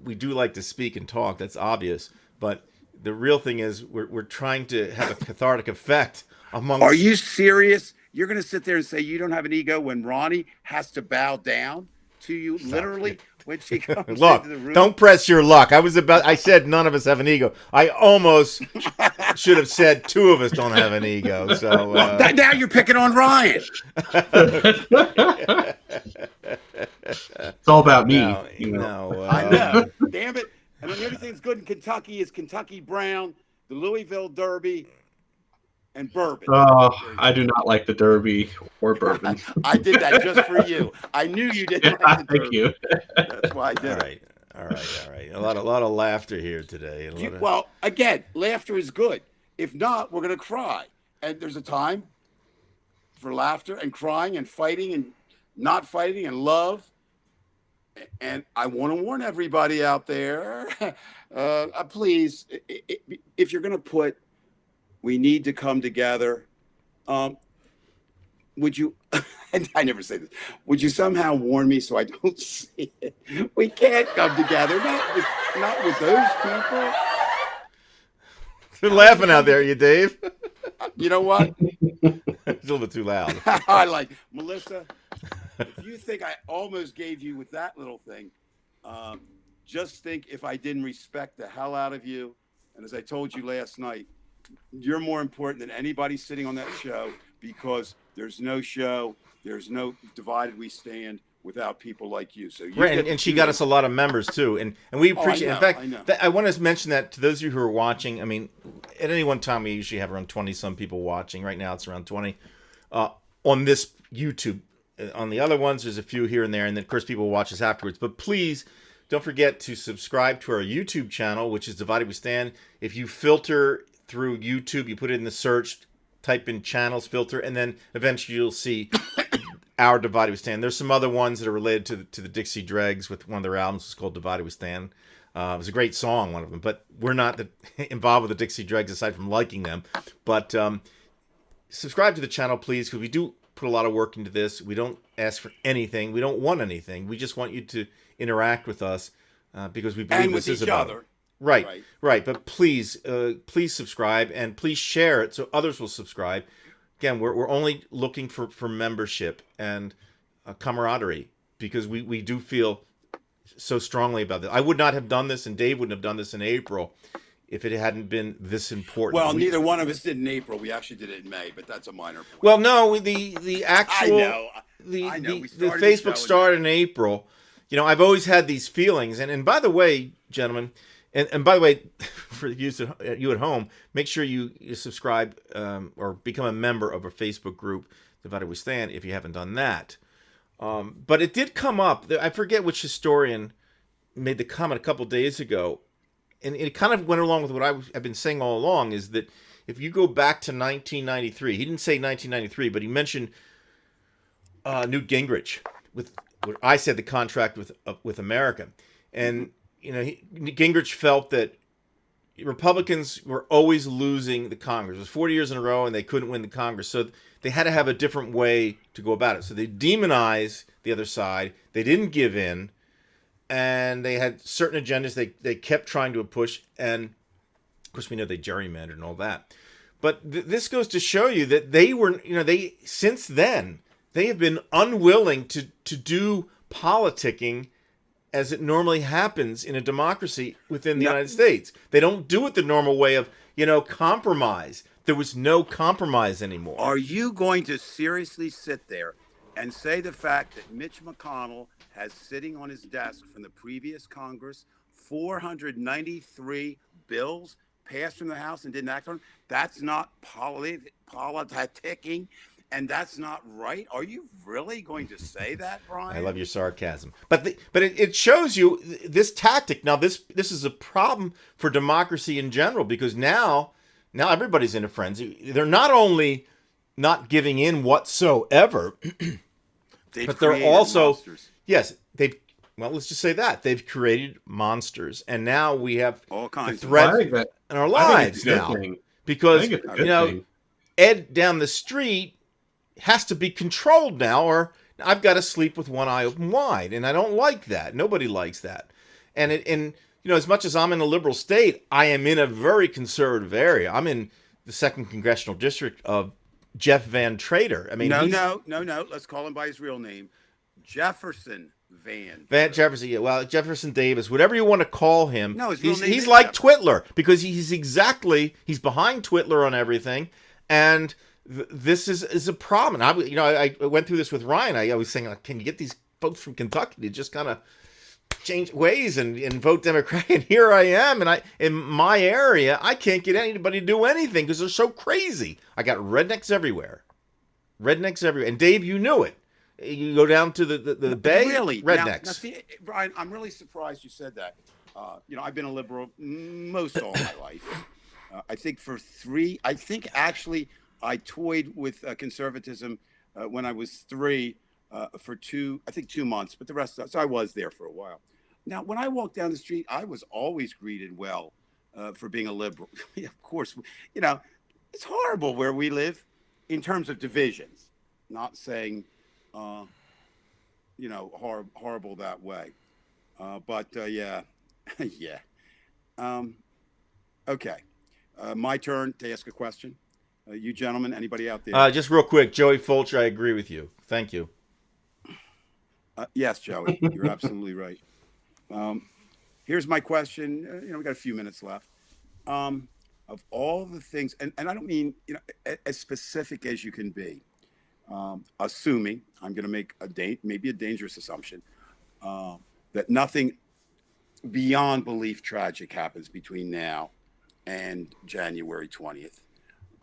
We do like to speak and talk. That's obvious, but the real thing is we're trying to have a cathartic effect amongst. Are you serious? You're going to sit there and say you don't have an ego when Ronnie has to bow down to you, literally, when she comes Look, into the room? don't press your luck. I said none of us have an ego. I almost should have said two of us don't have an ego. So now you're picking on Ryan. It's all about me. No, I know. Damn it. And the only thing that's good in Kentucky is Kentucky Brown, the Louisville Derby, and bourbon. I do not like the Derby or bourbon. I did that just for you. I knew you didn't like the Derby. Thank you. That's why I did it. All right. A lot of laughter here today. Well, again, laughter is good. If not, we're going to cry. And there's a time for laughter and crying and fighting and not fighting and love. And I want to warn everybody out there, please, if you're going to put, we need to come together, would you, and I never say this, would you somehow warn me so I don't see it? We can't come together, not with those people. You're laughing out there, you Dave. You know what? It's a little bit too loud. I like Melissa. If you think I almost gave you with that little thing, just think if I didn't respect the hell out of you. And as I told you last night, you're more important than anybody sitting on that show because there's no show, there's no Divided We Stand without people like you. So you and she got us a lot of members too, and we appreciate. I know, in fact, I want to mention that to those of you who are watching. I mean, at any one time, we usually have around 20 some people watching. Right now, it's around 20 on this YouTube. On the other ones, there's a few here and there, and then of course people watch us afterwards. But please don't forget to subscribe to our YouTube channel, which is Divided We Stand. If you filter through YouTube, you put it in the search, type in channels filter, and then eventually you'll see our Divided We Stand. There's some other ones that are related to the Dixie Dregs with one of their albums. It's called Divided We Stand. It was a great song, one of them, but we're not involved with the Dixie Dregs aside from liking them. But subscribe to the channel, please, because we do put a lot of work into this. We don't ask for anything. We don't want anything. We just want you to interact with us because we believe this is about other. Right. But please subscribe and please share it so others will subscribe. Again, we're only looking for membership and camaraderie because we do feel so strongly about this. I would not have done this, and Dave wouldn't have done this in April if it hadn't been this important. Well, neither one of us did in April. We actually did it in May, but that's a minor point. Well, no, the actual I know. The Facebook started in April. You know, I've always had these feelings, and by the way, gentlemen, and by the way, for you at home, make sure you subscribe or become a member of our Facebook group, Divided We Stand, if you haven't done that. But it did come up. I forget which historian made the comment a couple days ago, and it kind of went along with what I've been saying all along, is that if you go back to 1993, he didn't say 1993, but he mentioned Newt Gingrich with what I said the contract with America. And, you know, Gingrich felt that Republicans were always losing the Congress. It was 40 years in a row, and they couldn't win the Congress. So they had to have a different way to go about it. So they demonized the other side. They didn't give in. And they had certain agendas they kept trying to push. And, of course, we know they gerrymandered and all that. But this goes to show you that they were, since then, they have been unwilling to do politicking as it normally happens in a democracy within the United States. They don't do it the normal way of, compromise. There was no compromise anymore. Are you going to seriously sit there and say the fact that Mitch McConnell has sitting on his desk from the previous Congress 493 bills passed from the House and didn't act on them? That's not politicking, and that's not right. Are you really going to say that, Brian? I love your sarcasm. But it shows you this tactic. Now, this is a problem for democracy in general, because now now everybody's in a frenzy. They're not only not giving in whatsoever, but they're created also monsters. yes, they've well, let's just say that they've created monsters, and now we have All the kinds of threat I think that- in our I think lives it's a good now thing. I because think it's a you good know thing. Ed down the street has to be controlled now, or I've got to sleep with one eye open wide, and I don't like that. Nobody likes that, and as much as I'm in a liberal state, I am in a very conservative area. I'm in the second congressional district of Jeff Van Trader. I mean, No, he's, no. Let's call him by his real name, Jefferson Van. Van Jefferson, yeah, well, Jefferson Davis, whatever you want to call him. No, his real name he's is like Jeff. Twitler because he's behind Twitler on everything, and this is a problem. I went through this with Ryan. I was saying, like, can you get these folks from Kentucky to just kind of change ways and vote Democrat? And here I am, and in my area, I can't get anybody to do anything because they're so crazy. I got rednecks everywhere, and Dave, you knew it. You go down to the bay, Really? rednecks. Now, see, Brian, I'm really surprised you said that. I've been a liberal most all my life. I think actually I toyed with conservatism when I was 3 for 2 months, but the rest, so I was there for a while. Now, when I walked down the street, I was always greeted well for being a liberal. Of course, it's horrible where we live in terms of divisions, not saying, horrible that way. But yeah, yeah. Okay. My turn to ask a question. You gentlemen, anybody out there? Just real quick, Joey Fulcher, I agree with you. Thank you. Yes, Joey, you're absolutely right. Here's my question. We got a few minutes left. Of all the things, and I don't mean as specific as you can be. Assuming I'm going to make maybe a dangerous assumption that nothing beyond belief tragic happens between now and January 20th.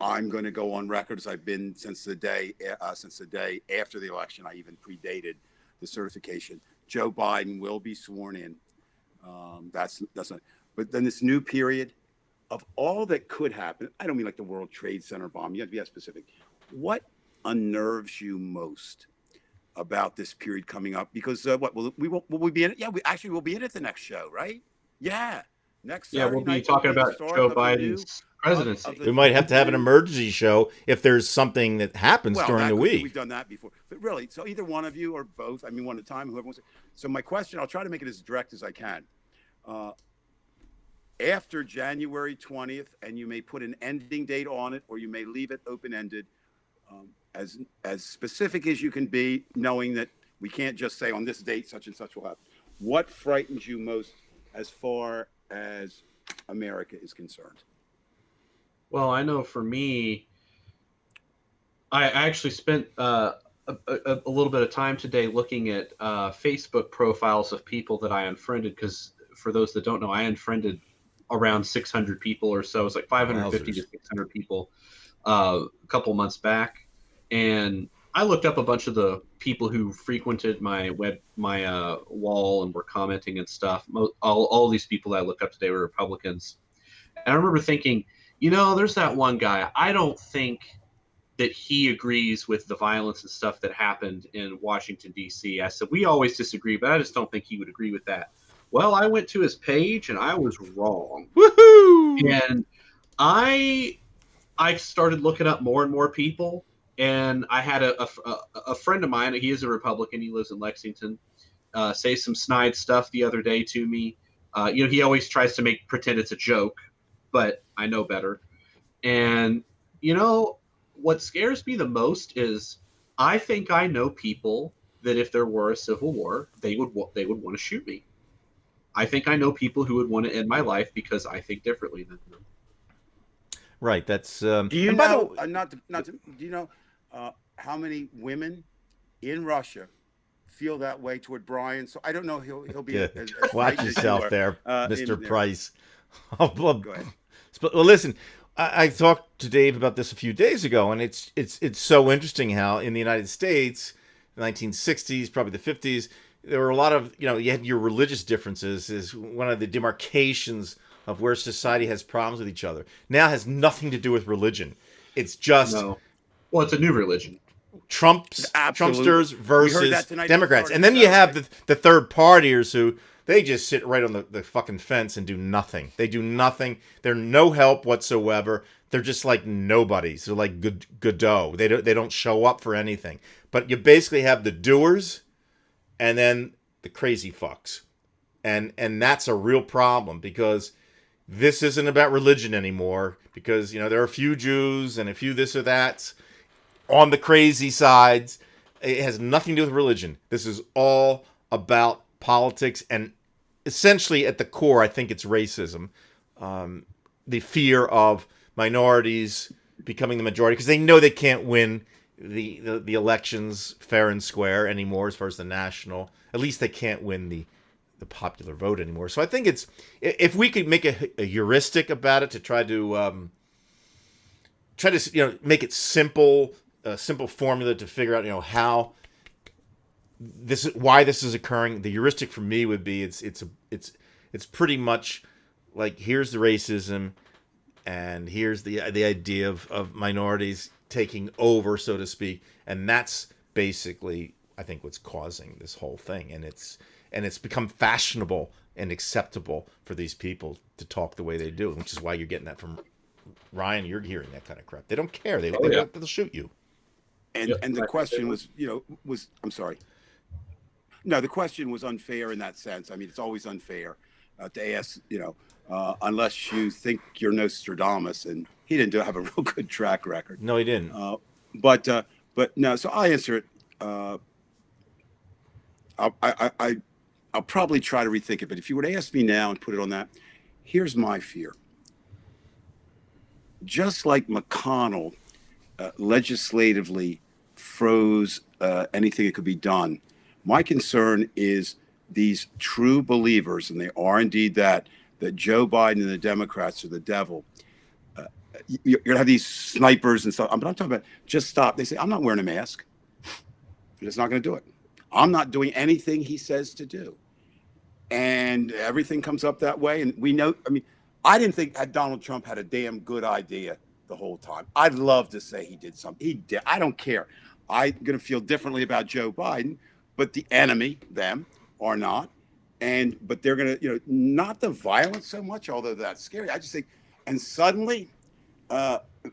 I'm going to go on record as I've been since the day after the election. I even predated the certification. Joe Biden will be sworn in. That's not. But then this new period of all that could happen. I don't mean like the World Trade Center bomb. You have to be that specific. What unnerves you most about this period coming up? Because will we be in it? Yeah, we'll be in it the next show, right? Yeah, next. Yeah, Saturday we'll be night talking will be the about start Joe of the new- Biden's presidency. of the- We might have to have an emergency show if there's something that happens during the week. We've done that before, but really, so either one of you or both. I mean, one at a time. Whoever wants. So my question, I'll try to make it as direct as I can. After January 20th, and you may put an ending date on it, or you may leave it open-ended, as specific as you can be, knowing that we can't just say on this date such and such will happen. What frightens you most as far as America is concerned? Well, I know for me, I actually spent a little bit of time today looking at Facebook profiles of people that I unfriended, because for those that don't know, I unfriended around 600 people or so. It's like 550 to 600 people a couple months back. And I looked up a bunch of the people who frequented my wall and were commenting and stuff. All these people that I looked up today were Republicans. And I remember thinking, there's that one guy. I don't think that he agrees with the violence and stuff that happened in Washington, D.C. I said, we always disagree, but I just don't think he would agree with that. Well, I went to his page and I was wrong. Woohoo! And I started looking up more and more people. And I had a friend of mine, he is a Republican, he lives in Lexington, say some snide stuff the other day to me. He always tries to pretend it's a joke, but I know better. And, what scares me the most is I think I know people that if there were a civil war, they would want to shoot me. I think I know people who would want to end my life because I think differently than them. Right. That's. Do you know? Do you know how many women in Russia feel that way toward Brian? So I don't know. He'll be. Yeah. As Watch frightened as yourself you are, there, Mr. Price. Go ahead. Well, listen. I talked to Dave about this a few days ago, and it's so interesting how in the United States, the 1960s, probably the 50s, there were a lot of, you had your religious differences is one of the demarcations of where society has problems with each other now has nothing to do with religion. It's just No. Well, it's a new religion. Absolutely. Trumpsters We heard that versus tonight. Democrats. And then you have the third partiers who they just sit right on the fucking fence and do nothing. They do nothing. They're no help whatsoever. They're just like nobodies. They're like Godot. They don't show up for anything. But you basically have the doers and then the crazy fucks. And that's a real problem because this isn't about religion anymore because, there are a few Jews and a few this or that on the crazy sides. It has nothing to do with religion. This is all about politics, and essentially at the core, I think it's racism. The fear of minorities becoming the majority because they know they can't win the elections fair and square anymore as far as the national. At least they can't win the popular vote anymore. So I think it's, if we could make a heuristic about it to try to make it simple, a simple formula to figure out how why this is occurring. The heuristic for me would be it's pretty much like, here's the racism and here's the idea of minorities taking over, so to speak, and that's basically I think what's causing this whole thing. And it's become fashionable and acceptable for these people to talk the way they do, which is why you're getting that from Ryan. You're hearing that kind of crap. They don't care. They'll shoot you. And the question was, I'm sorry. No, the question was unfair in that sense. I mean, it's always unfair to ask, unless you think you're Nostradamus, and he didn't have a real good track record. No, he didn't. But no. So I answer it. I'll probably try to rethink it. But if you were to ask me now and put it on that, here's my fear. Just like McConnell legislatively froze anything that could be done, my concern is these true believers, and they are indeed that Joe Biden and the Democrats are the devil. You're going to have these snipers and stuff. But I'm talking about just stop. They say, I'm not wearing a mask. I'm just not going to do it. I'm not doing anything he says to do. And everything comes up that way. And we know, I didn't think Donald Trump had a damn good idea the whole time. I'd love to say he did something. He did. I don't care. I'm going to feel differently about Joe Biden, but the enemy, them, are not. But they're going to, not the violence so much, although that's scary. I just think, and suddenly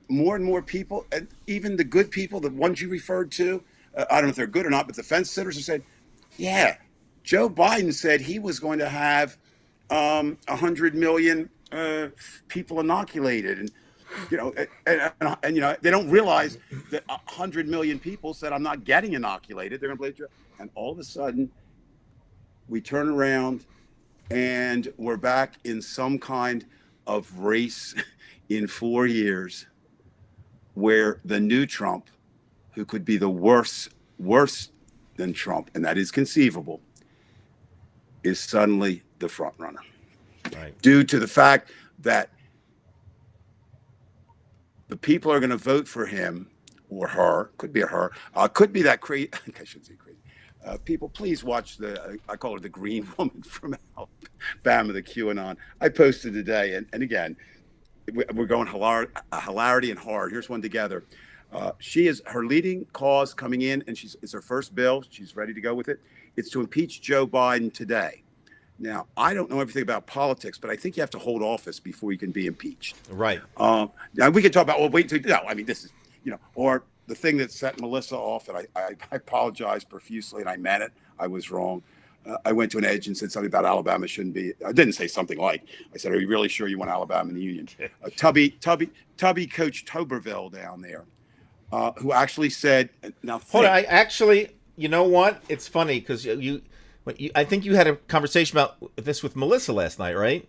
more and more people, and even the good people, the ones you referred to, I don't know if they're good or not, but the fence sitters have said, yeah, Joe Biden said he was going to have 100 million people inoculated. And, they don't realize that 100 million people said, I'm not getting inoculated. They're going to believe Joe. And all of a sudden, we turn around and we're back in some kind of race in 4 years where the new Trump, who could be the worse than Trump, and that is conceivable, is suddenly the front runner. Right. Due to the fact that the people are going to vote for him or her, could be a her, could be that crazy, I shouldn't say crazy. People, please watch I call her the green woman from Alabama, the QAnon. I posted today, and again, we're going hilarity and hard. Here's one together. She is her leading cause coming in, and it's her first bill. She's ready to go with it. It's to impeach Joe Biden today. Now, I don't know everything about politics, but I think you have to hold office before you can be impeached. Right. Now we can talk about, wait till, no, this is, or the thing that set Melissa off, and I apologize profusely, and I meant it. I was wrong. I went to an edge and said something about Alabama shouldn't be. I didn't say something like. I said, "Are you really sure you want Alabama in the Union?" Tubby Coach Tuberville down there, who actually said, "Now hold on." You know what? It's funny because I think you had a conversation about this with Melissa last night, right?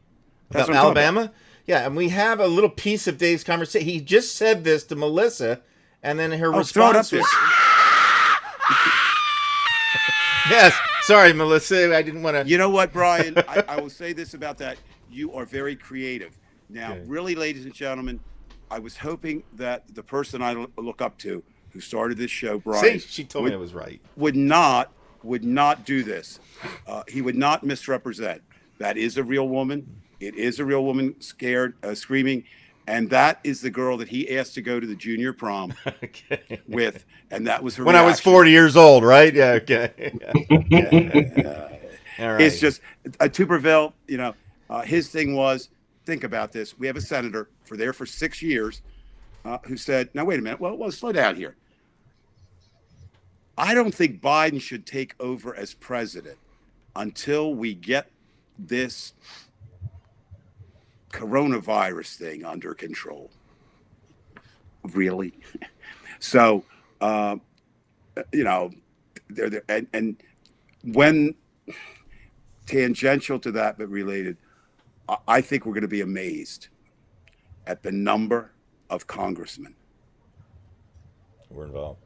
About Alabama. Yeah, and we have a little piece of Dave's conversation. He just said this to Melissa, and then her response was, "Yes." Sorry, Melissa. I didn't want to. You know what, Brian? I will say this about that. You are very creative. Now, really, ladies and gentlemen, I was hoping that the person I look up to, who started this show, Brian, she told me I was right, would not do this. He would not misrepresent. That is a real woman. It is a real woman scared, screaming, and that is the girl that he asked to go to the junior prom Okay. with, and that was her When I was reaction. 40 years old, right? Yeah. Okay. All right. It's just Tuberville. His thing was, think about this. We have a senator for 6 years who said, "Now wait a minute. Well, slow down here. I don't think Biden should take over as president until we get this coronavirus thing under control." Really? So, and when tangential to that, but related, I think we're going to be amazed at the number of congressmen We're involved.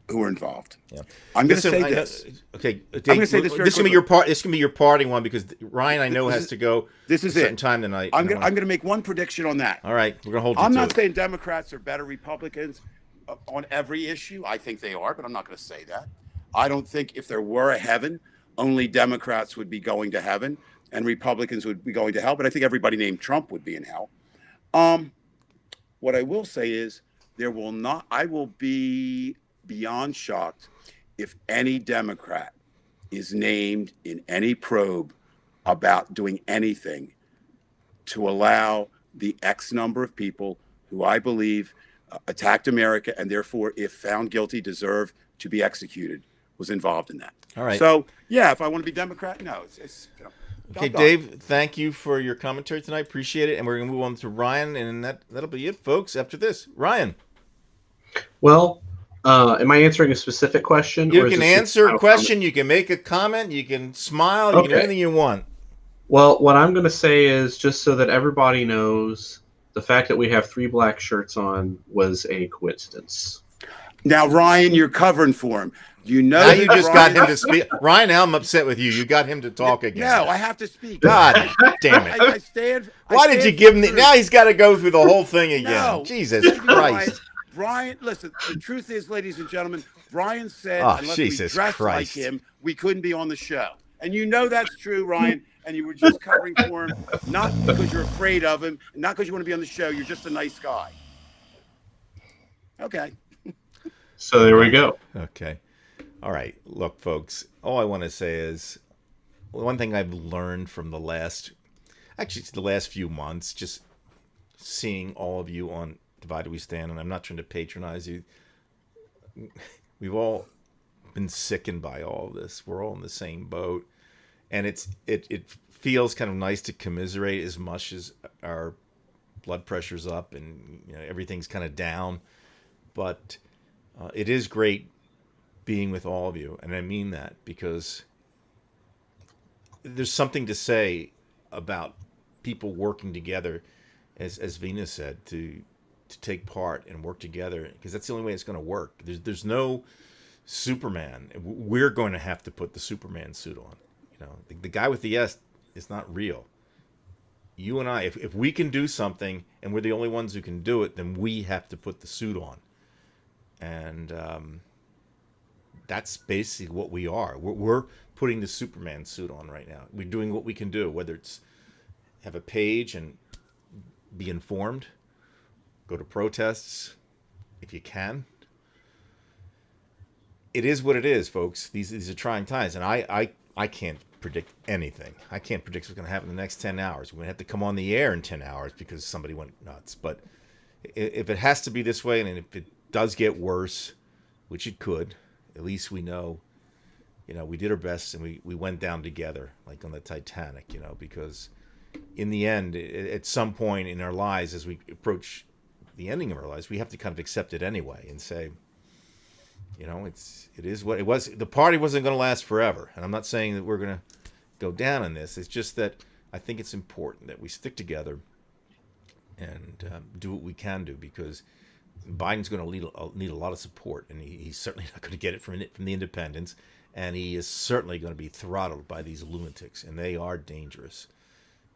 who are involved. Yeah. I'm going to Listen, say this. Okay. I'm going to say this. This is going to be your part. This is going to be your parting one because Ryan, I know, has to go. This is a certain it. time tonight. I'm going to make one prediction on that. All right, we're going to hold you I'm to not it. saying Democrats are better Republicans on every issue. I think they are, but I'm not going to say that. I don't think if there were a heaven, only Democrats would be going to heaven and Republicans would be going to hell. But I think everybody named Trump would be in hell. What I will say is I will be beyond shocked if any Democrat is named in any probe about doing anything to allow the X number of people who I believe attacked America and therefore, if found guilty, deserve to be executed, was involved in that. All right. So, yeah, if I want to be Democrat, no. Okay, Dave, thank you for your commentary tonight. Appreciate it. And we're going to move on to Ryan, and that'll be it, folks, after this. Ryan. Well, am I answering a specific question? You or is can this answer a just question. comment? You can make a comment. You can smile. You can do Okay. anything you want. Well, what I'm going to say is, just so that everybody knows, the fact that we have 3 black shirts on was a coincidence. Now, Ryan, you're covering for him. You know Now you just got Ryan- him to speak. Ryan, now I'm upset with you. You got him to talk again. No, I have to speak. God damn it. I stand. Why did you give him the... Now he's got to go through the whole thing again. No. Jesus Listen to Christ. Brian, listen, the truth is, ladies and gentlemen, Brian said Oh, unless Jesus we dressed Christ. like him, we couldn't be on the show. And you know that's true, Ryan, and you were just covering for him, not because you're afraid of him, not because you want to be on the show. You're just a nice guy. Okay. So there we go. Okay. All right. Look, folks, all I want to say is one thing I've learned from the last few months, just seeing all of you on Divided We Stand, and I'm not trying to patronize you. We've all been sickened by all of this. We're all in the same boat. And it feels kind of nice to commiserate as much as our blood pressure's up and everything's kind of down. But it is great being with all of you, and I mean that because there's something to say about people working together, as Venus said, to take part and work together, because that's the only way it's going to work. There's no Superman. We're going to have to put the Superman suit on. The guy with the S is not real. You and I, if we can do something and we're the only ones who can do it, then we have to put the suit on. And that's basically what we are. We're putting the Superman suit on right now. We're doing what we can do, whether it's have a page and be informed, go to protests if you can. It is what it is, folks. These are trying times, and I can't predict anything. I can't predict what's going to happen in the next 10 hours. We're going to have to come on the air in 10 hours because somebody went nuts. But if it has to be this way, and if it does get worse, which it could, at least we know, we did our best and we went down together, like on the Titanic, because in the end, at some point in our lives, as we approach the ending of our lives, we have to kind of accept it anyway and say, it is what it was. The party wasn't going to last forever. And I'm not saying that we're going to go down on this. It's just that I think it's important that we stick together and do what we can do, because Biden's going to need a lot of support, and he's certainly not going to get it from the independents, and he is certainly going to be throttled by these lunatics, and they are dangerous.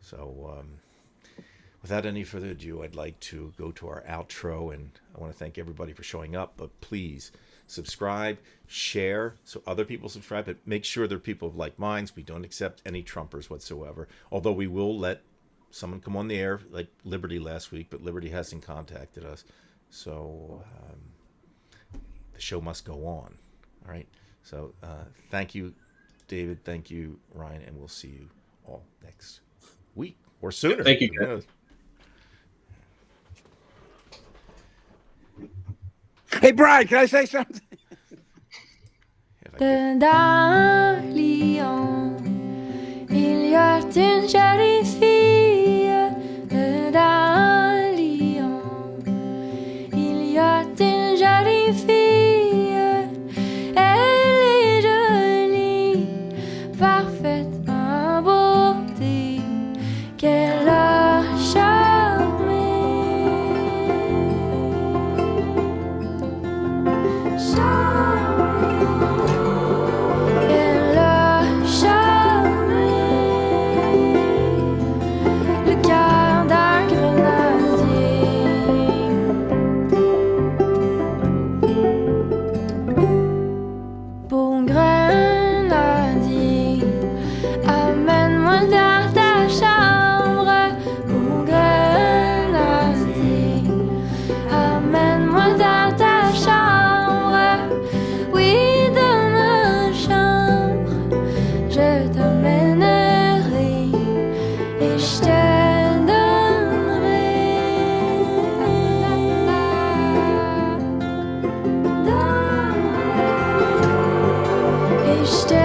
So without any further ado, I'd like to go to our outro, and I want to thank everybody for showing up, but please subscribe, share, so other people subscribe, but make sure they're people of like minds. We don't accept any Trumpers whatsoever, although we will let someone come on the air like Liberty last week, but Liberty hasn't contacted us. So the show must go on. All right. So thank you, David. Thank you, Ryan. And we'll see you all next week or sooner. Thank you, Who knows? Hey, Brian, can I say something? Dans Lyon, il y a une jolie fille. Dans Lyon, il y a une jolie fille. Elle est jolie, parfaite en beauté, qu'elle a charmé. Elle a charmé le cœur d'un grenadier. Bon grenadier, amène-moi dans ta chambre. Bon grenadier, amène-moi dans ta chambre. Oui, dans ma chambre, je t'emmènerai et je te donnerai. Et je te